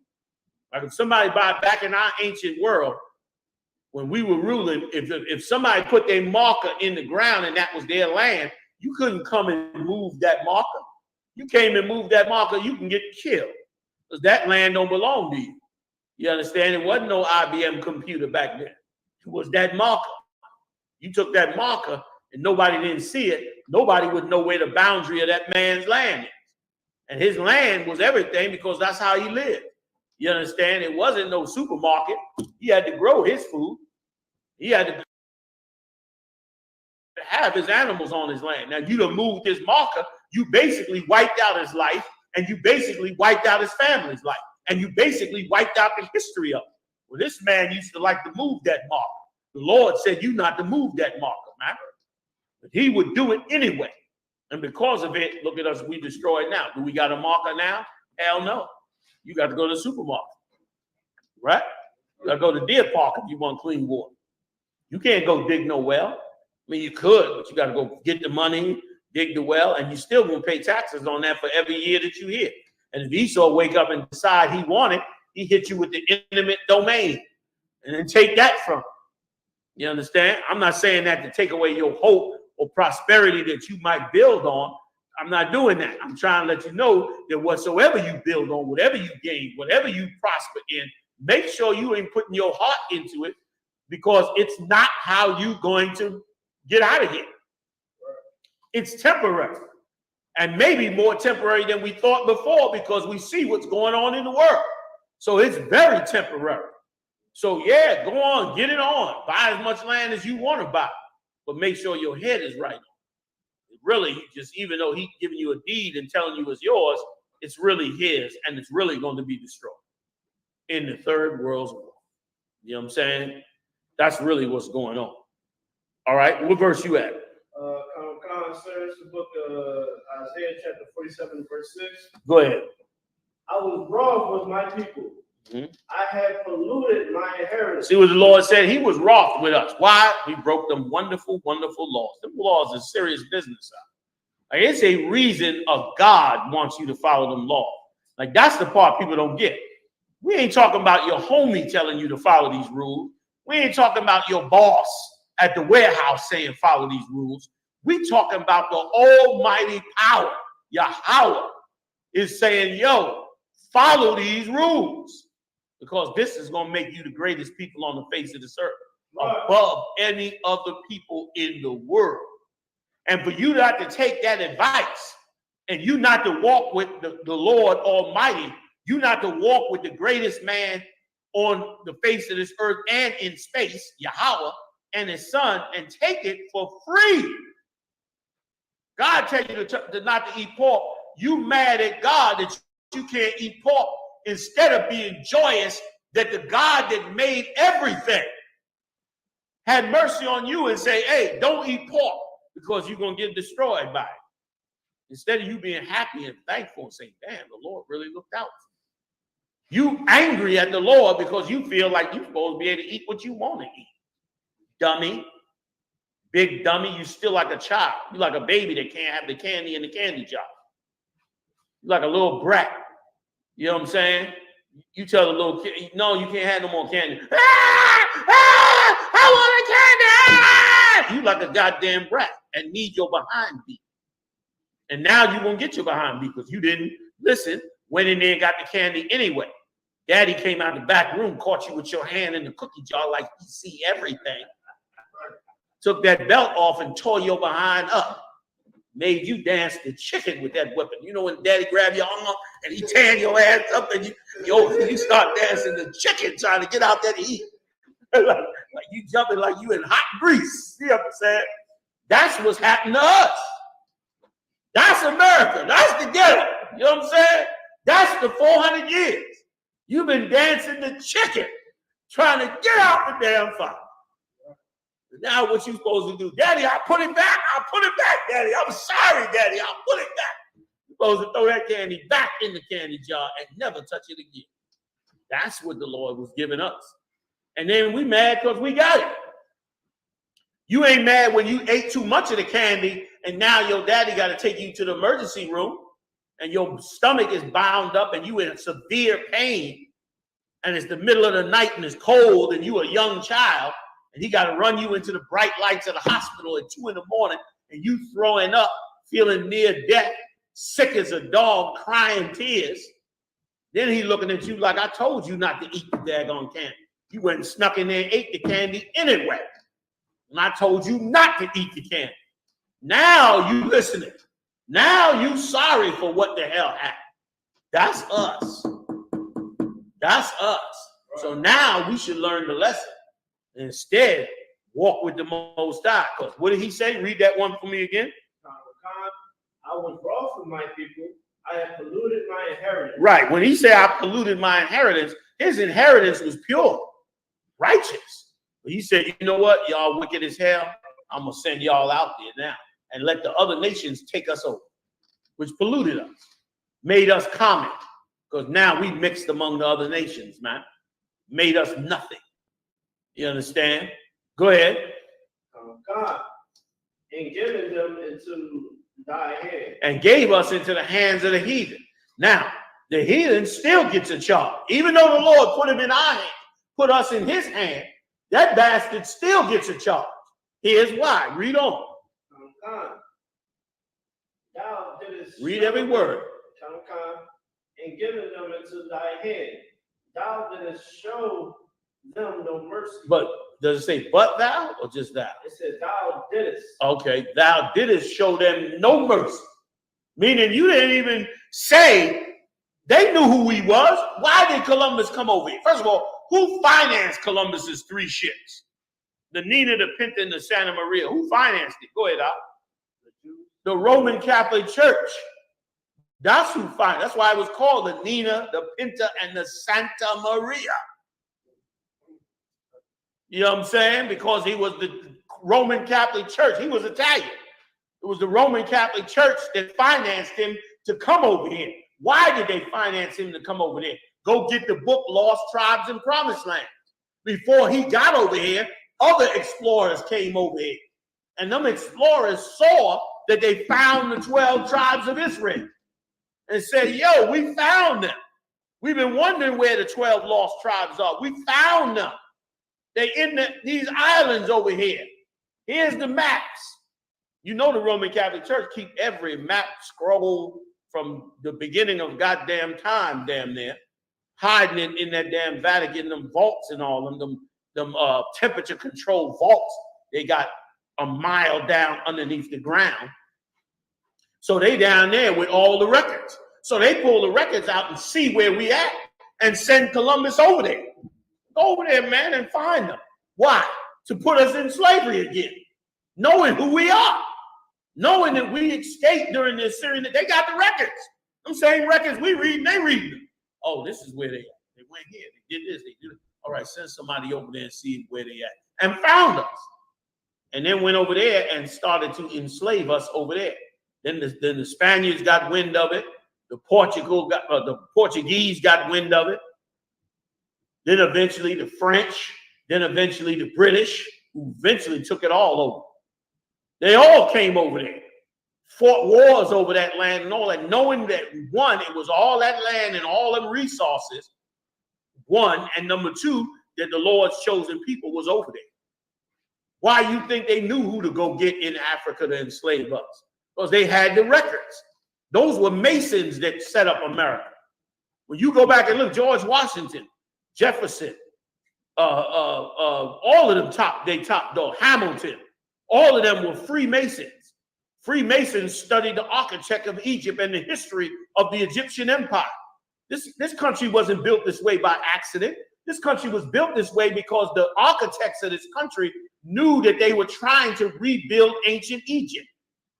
Like if somebody back in our ancient world, when we were ruling, if somebody put their marker in the ground and that was their land, you couldn't come and move that marker. You came and moved that marker, you can get killed because that land don't belong to you. You understand? It wasn't no IBM computer back then. It was that marker. You took that marker and nobody didn't see it. Nobody would know where the boundary of that man's land is. And his land was everything because that's how he lived. You understand? It wasn't no supermarket. He had to grow his food. He had to have his animals on his land. Now, you done moved his marker. You basically wiped out his life, and you basically wiped out his family's life, and you basically wiped out the history of it. Well, this man used to like to move that marker. The Lord said you not to move that marker, man. But he would do it anyway. And because of it, look at us, we destroyed now. Do we got a marker now? Hell no. You got to go to the supermarket, right? You got to go to Deer Park if you want clean water. You can't go dig no well. I mean, you could, but you got to go get the money, dig the well, and you still going to pay taxes on that for every year that you here. And if Esau wake up and decide he want it, he hit you with the intimate domain and then take that from him. You understand? I'm not saying that to take away your hope or prosperity that you might build on. I'm not doing that. I'm trying to let you know that whatsoever you build on, whatever you gain, whatever you prosper in, make sure you ain't putting your heart into it because it's not how you going to get out of here. It's temporary and maybe more temporary than we thought before because we see what's going on in the world. So it's very temporary. So yeah, go on, get it on. Buy as much land as you want to buy, but make sure your head is right. Really, just even though he's giving you a deed and telling you it's yours, it's really his, and it's really going to be destroyed in the third world's war. You know what I'm saying? That's really what's going on. All right, what verse you at? Search the book of Isaiah chapter 47, verse 6. Go ahead. I was wroth with my people. I had polluted my inheritance. See what the Lord said? He was wroth with us. Why? We broke them wonderful, wonderful laws. Them laws is serious business. Like, it's a reason God wants you to follow them laws. Like, that's the part people don't get. We ain't talking about your homie telling you to follow these rules. We ain't talking about your boss at the warehouse saying follow these rules. We talking about the almighty power. Yahweh is saying, yo, follow these rules. Because this is going to make you the greatest people on the face of this earth, above any other people in the world. And for you not to take that advice and you not to walk with the Lord Almighty, you not to walk with the greatest man on the face of this earth and in space, Yahweh and his son, and take it for free. God tell you to not to eat pork. You mad at God that you can't eat pork instead of being joyous that the God that made everything had mercy on you and say, hey, don't eat pork because you're going to get destroyed by it. Instead of you being happy and thankful and saying, damn, the Lord really looked out for you. You angry at the Lord because you feel like you're supposed to be able to eat what you want to eat. Dummy. Big dummy. You still like a child. You're like a baby that can't have the candy in the candy jar. You're like a little brat. You know what I'm saying? You tell the little kid, no, you can't have no more candy. I want a candy. You like a goddamn brat and need your behind beat. And now you're going to get your behind beat because you didn't listen, went in there and got the candy anyway. Daddy came out the back room, caught you with your hand in the cookie jar like you see everything. Took that belt off and tore your behind up. Made you dance the chicken with that weapon. You know when daddy grab your arm and he tear your ass up and you start dancing the chicken trying to get out that heat. like you jumping like you in hot grease. See what I'm saying? That's what's happened to us. That's America. That's the ghetto. You know what I'm saying? That's the 400 years. You've been dancing the chicken trying to get out the damn fire. Now what you supposed to do? Daddy, I'll put it back. I'll put it back, Daddy. I'm sorry, Daddy. I'll put it back. You're supposed to throw that candy back in the candy jar and never touch it again. That's what the Lord was giving us. And then we mad because we got it. You ain't mad when you ate too much of the candy and now your daddy got to take you to the emergency room and your stomach is bound up and you in severe pain and it's the middle of the night and it's cold and you a young child. And he got to run you into the bright lights of the hospital at 2 a.m. and you throwing up, feeling near death, sick as a dog, crying tears. Then he looking at you like, I told you not to eat the daggone candy. You went and snuck in there and ate the candy anyway. And I told you not to eat the candy. Now you listening. Now you sorry for what the hell happened. That's us. That's us. So now we should learn the lesson. Instead, walk with the Most High. Because what did he say? Read that one for me again. I was brought from my people. I have polluted my inheritance. Right. When he said, I polluted my inheritance, his inheritance was pure, righteous. But he said, you know what? Y'all wicked as hell. I'm going to send y'all out there now and let the other nations take us over, which polluted us, made us common. Because now we mixed among the other nations, man. Made us nothing. You understand? Go ahead. God, and given them into thy hand. And gave us into the hands of the heathen. Now, the heathen still gets a charge. Even though the Lord put him in our hand, put us in his hand, that bastard still gets a charge. Here's why. Read on. God, thou didst read every word. And given them into thy hand. Thou didst show them no mercy. But does it say but thou or just thou? It says thou didst. Okay, thou didst show them no mercy. Meaning you didn't even say they knew who he was. Why did Columbus come over here? First of all, who financed Columbus's 3 ships? The Nina, the Pinta, and the Santa Maria. Who financed it? Go ahead, Al. The Roman Catholic Church. That's who financed. That's why it was called the Nina, the Pinta, and the Santa Maria. You know what I'm saying? Because he was the Roman Catholic Church. He was Italian. It was the Roman Catholic Church that financed him to come over here. Why did they finance him to come over there? Go get the book Lost Tribes and Promised Land. Before he got over here, other explorers came over here. And them explorers saw that they found the 12 tribes of Israel and said, yo, we found them. We've been wondering where the 12 lost tribes are. We found them. They're in these islands over here. Here's the maps. You know the Roman Catholic Church keep every map scroll from the beginning of goddamn time, damn near, hiding it in that damn Vatican, them vaults and all them temperature control vaults. They got a mile down underneath the ground. So they down there with all the records. So they pull the records out and see where we at and send Columbus over there. Go over there, man, and find them. Why? To put us in slavery again. Knowing who we are. Knowing that we escaped during this series. They got the records. Them same records we read, they read them. Oh, this is where they at. They went here. They did this. They did it. All right, send somebody over there and see where they at. And found us. And then went over there and started to enslave us over there. Then the Spaniards got wind of it. The Portuguese got wind of it. Then eventually the French, then eventually the British, who eventually took it all over. They all came over there, fought wars over that land and all that, knowing that, one, it was all that land and all them resources one, and number two, that the Lord's chosen people was over there. Why you think they knew who to go get in Africa to enslave us? Because they had the records. Those were Masons that set up America. When you go back and look, George Washington, Jefferson, all of them top dog, Hamilton, all of them were Freemasons. Freemasons studied the architect of Egypt and the history of the Egyptian empire. This country wasn't built this way by accident. This country was built this way because the architects of this country knew that they were trying to rebuild ancient Egypt.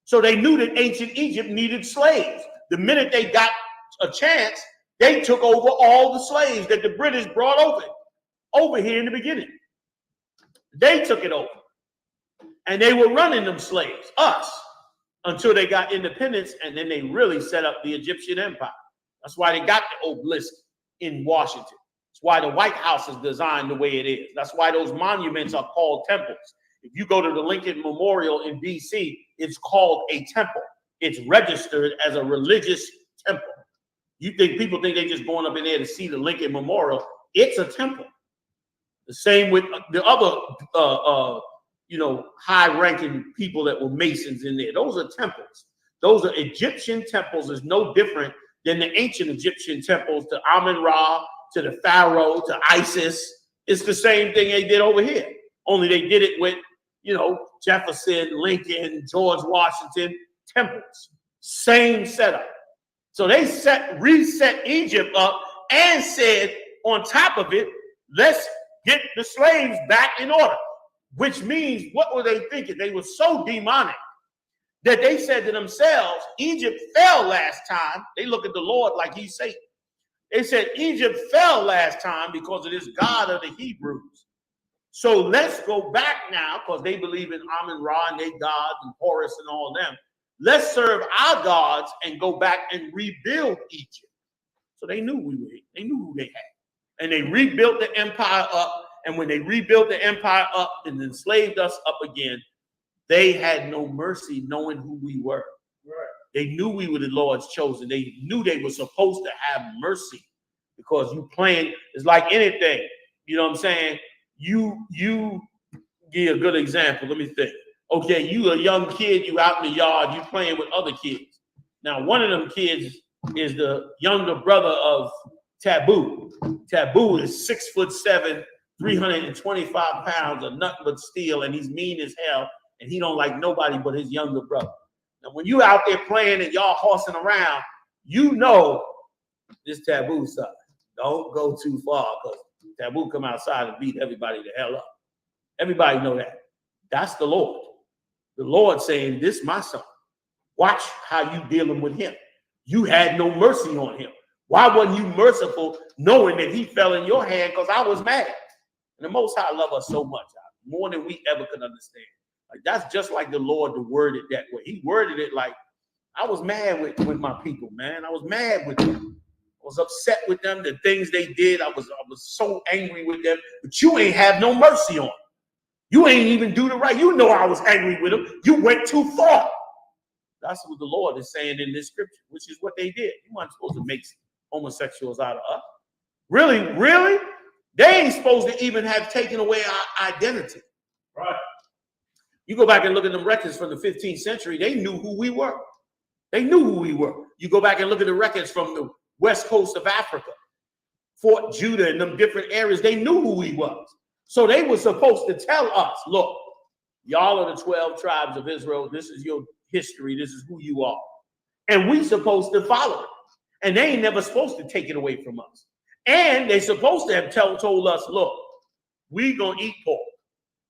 So they knew that ancient Egypt needed slaves. The minute they got a chance, they took over all the slaves that the British brought over here in the beginning. They took it over. And they were running them slaves, us, until they got independence, and then they really set up the Egyptian empire. That's why they got the obelisk in Washington. That's why the White House is designed the way it is. That's why those monuments are called temples. If you go to the Lincoln Memorial in DC, it's called a temple. It's registered as a religious temple. You think people think they're just going up in there to see the Lincoln Memorial? It's a temple. The same with the other, high-ranking people that were Masons in there. Those are temples. Those are Egyptian temples. Is no different than the ancient Egyptian temples to Amun-Ra, to the Pharaoh, to Isis. It's the same thing they did over here. Only they did it with, Jefferson, Lincoln, George Washington temples. Same setup. So they reset Egypt up and said, on top of it, let's get the slaves back in order. Which means, what were they thinking? They were so demonic that they said to themselves, Egypt fell last time. They look at the Lord like he's Satan. They said, Egypt fell last time because of this God of the Hebrews. So let's go back now, because they believe in Amun-Ra and they gods and Horus and all them. Let's serve our gods and go back and rebuild Egypt. So they knew they knew who they had. And they rebuilt the empire up. And when they rebuilt the empire up and enslaved us up again, they had no mercy knowing who we were. Right. They knew we were the Lord's chosen. They knew they were supposed to have mercy, because you playing is like anything. You know what I'm saying? You give a good example. Let me think. Okay, you a young kid, you out in the yard, you playing with other kids. Now, one of them kids is the younger brother of Taboo. Taboo is 6'7", 325 pounds of nothing but steel, and he's mean as hell, and he don't like nobody but his younger brother. Now, when you out there playing and y'all horsing around, you know this Taboo side. Don't go too far, because Taboo come outside and beat everybody the hell up. Everybody know that. That's the Lord. The Lord saying, this my son. Watch how you dealing with him. You had no mercy on him. Why wasn't you merciful knowing that he fell in your hand? Because I was mad. And the Most High love us so much, more than we ever could understand. Like, that's just like the Lord to word it that way. He worded it like, I was mad with my people, man. I was mad with them. I was upset with them, the things they did. I was so angry with them. But you ain't have no mercy on them. You ain't even do the right. You know I was angry with them. You went too far. That's what the Lord is saying in this scripture, which is what they did. You weren't supposed to make homosexuals out of us. Really? Really? They ain't supposed to even have taken away our identity. Right. You go back and look at the records from the 15th century, they knew who we were. They knew who we were. You go back and look at the records from the west coast of Africa, Fort Judah and them different areas, they knew who we was. So they were supposed to tell us, look, y'all are the 12 tribes of Israel. This is your history. This is who you are. And we supposed to follow it. And they ain't never supposed to take it away from us. And they supposed to have told us, look, we gonna eat pork,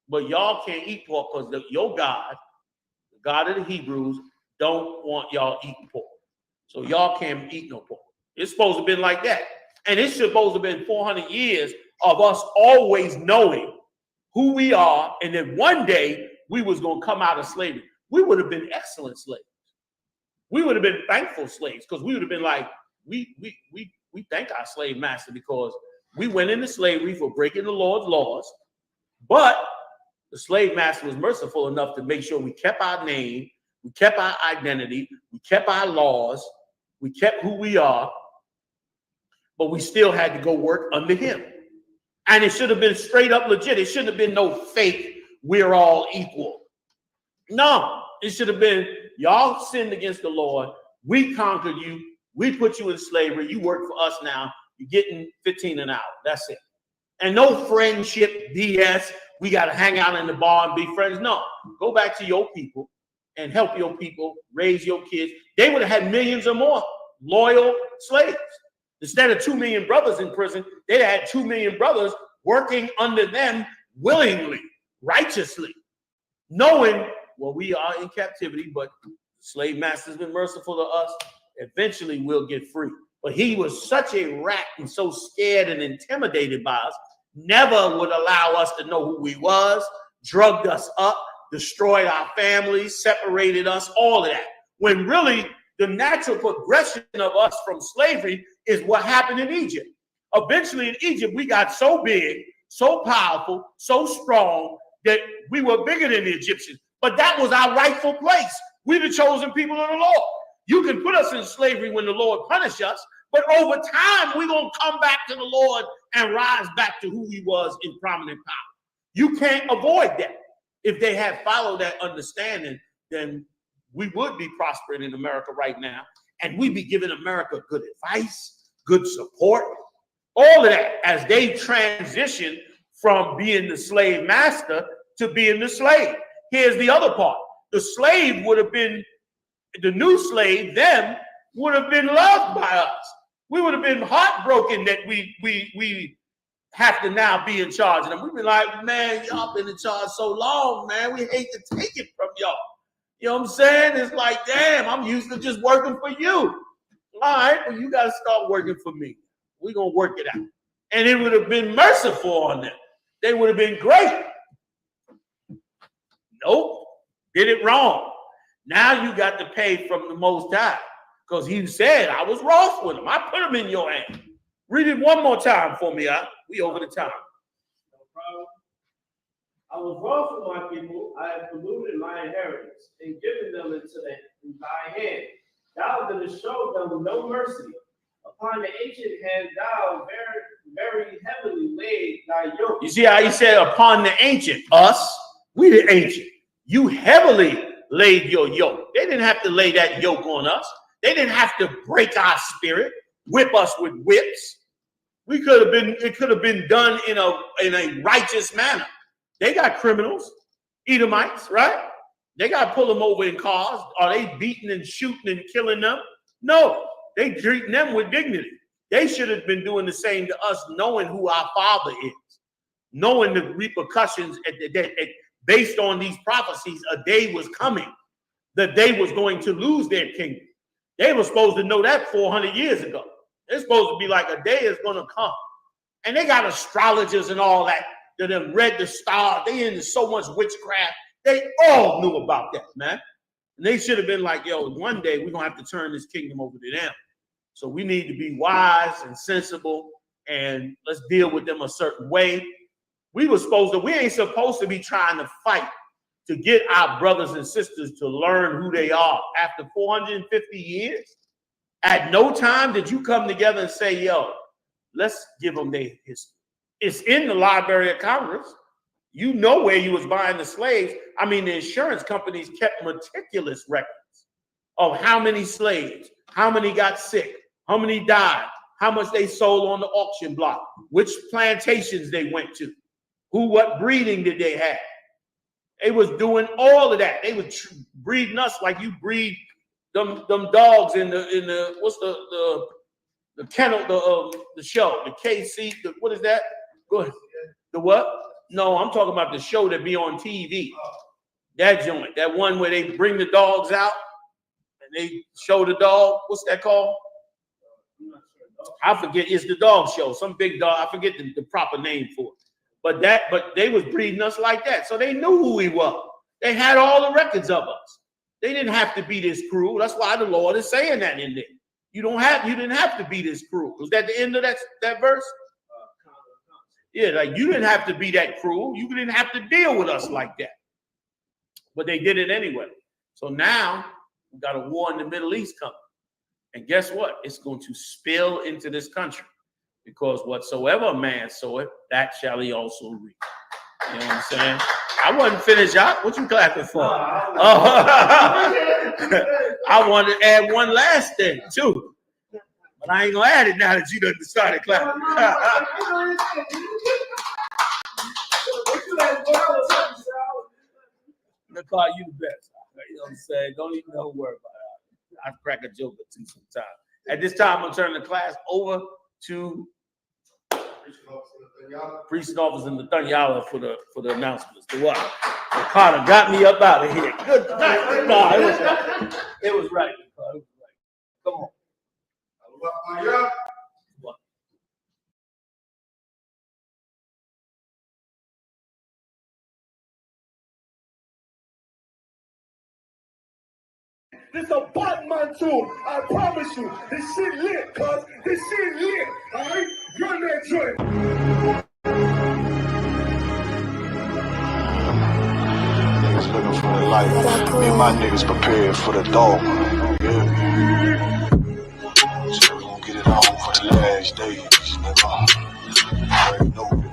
but y'all can't eat pork because your God, the God of the Hebrews, don't want y'all eating pork. So y'all can't eat no pork. It's supposed to have been like that. And it's supposed to have been 400 years of us always knowing who we are, and that one day we was going to come out of slavery. We would have been excellent slaves. We would have been thankful slaves, because we would have been like, we thank our slave master because we went into slavery for breaking the Lord's laws, but the slave master was merciful enough to make sure we kept our name, we kept our identity, we kept our laws, we kept who we are. but we still had to go work under him. And it should have been straight up legit. It shouldn't have been no fake, we're all equal. No, it should have been, y'all sinned against the Lord. We conquered you. We put you in slavery. You work for us now. You're getting 15 an hour. That's it. And no friendship BS. We got to hang out in the bar and be friends. No, go back to your people and help your people raise your kids. They would have had millions or more loyal slaves. Instead of 2 million brothers in prison, they'd had 2 million brothers working under them willingly, righteously, knowing, well, we are in captivity, but slave master's been merciful to us. Eventually, we'll get free. But he was such a rat and so scared and intimidated by us, never would allow us to know who he was, drugged us up, destroyed our families, separated us, all of that. When really, the natural progression of us from slavery is what happened in Egypt. Eventually in Egypt, we got so big, so powerful, so strong that we were bigger than the Egyptians. But that was our rightful place. We're the chosen people of the Lord. You can put us in slavery when the Lord punishes us, but over time, we're going to come back to the Lord and rise back to who he was in prominent power. You can't avoid that. If they had followed that understanding, then we would be prospering in America right now, and we'd be giving America good advice, good support, all of that as they transition from being the slave master to being the slave. Here's the other part. The slave would have been, the new slave, them, would have been loved by us. We would have been heartbroken that we have to now be in charge of them. We'd be like, man, y'all been in charge so long, man. We hate to take it from y'all. You know what I'm saying? It's like, damn, I'm used to just working for you. All right, well, you got to start working for me. We're going to work it out. And it would have been merciful on them. They would have been great. Nope, did it wrong. Now you got to pay from the Most High, because he said, I was wroth with him. I put him in your hand. Read it one more time for me. We over the time. No problem. I was wroth with my people. I have polluted my inheritance and given them into thy hand. Thou didst show them no mercy. Upon the ancient hand, thou very, very heavily laid thy yoke. You see how he said, upon the ancient, us, we the ancient. You heavily laid your yoke. They didn't have to lay that yoke on us. They didn't have to break our spirit, whip us with whips. It could have been done in a righteous manner. They got criminals, Edomites, right? They got to pull them over in cars. Are they beating and shooting and killing them? No, they treating them with dignity. They should have been doing the same to us, knowing who our Father is, knowing the repercussions based on these prophecies. A day was coming that they was going to lose their kingdom. They were supposed to know that 400 years ago. They're supposed to be like, a day is going to come. And they got astrologers and all that have read the stars. They into so much witchcraft. They all knew about that, man. And they should have been like, yo, one day we're going to have to turn this kingdom over to them. So we need to be wise and sensible, and let's deal with them a certain way. We ain't supposed to be trying to fight to get our brothers and sisters to learn who they are. After 450 years, at no time did you come together and say, yo, let's give them their history. It's in the Library of Congress. You know where you was buying the slaves. I mean, the insurance companies kept meticulous records of how many slaves, how many got sick, how many died, how much they sold on the auction block, which plantations they went to, what breeding did they have. They was doing all of that. They was breeding us like you breed them dogs in the what's the kennel, the show, the KC, what is that? Good. The what? No, I'm talking about the show that be on TV. That joint, that one where they bring the dogs out and they show the dog. What's that called? I forget. It's the dog show. Some big dog. I forget the proper name for it. But they was breeding us like that. So they knew who we were. They had all the records of us. They didn't have to be this cruel. That's why the Lord is saying that in there. You didn't have to be this cruel. Was that the end of that verse? Yeah, like you didn't have to be that cruel. You didn't have to deal with us like that. But they did it anyway. So now we got a war in the Middle East coming. And guess what? It's going to spill into this country. Because whatsoever a man soweth, that shall he also reap. You know what I'm saying? I wasn't finished, y'all. What you clapping for? I wanted to add one last thing, too. But I ain't gonna add it now that you done started clapping. Look, call you the best. You know what I'm saying? Don't even know worry about it. I crack a joke or two sometimes. At this time, I'm gonna turn the class over to Priest Officer in the Thanyala for the announcements. The what? The Carter got me up out of here. Good night. No, it was right. It was right. Come on. What? This a button man too. I promise you. This shit lit, cuz. This shit lit. Alright? Run that joint. Niggas looking for the light. Me and my niggas prepared for the dog. Yeah. So we gon' get it on for the last day.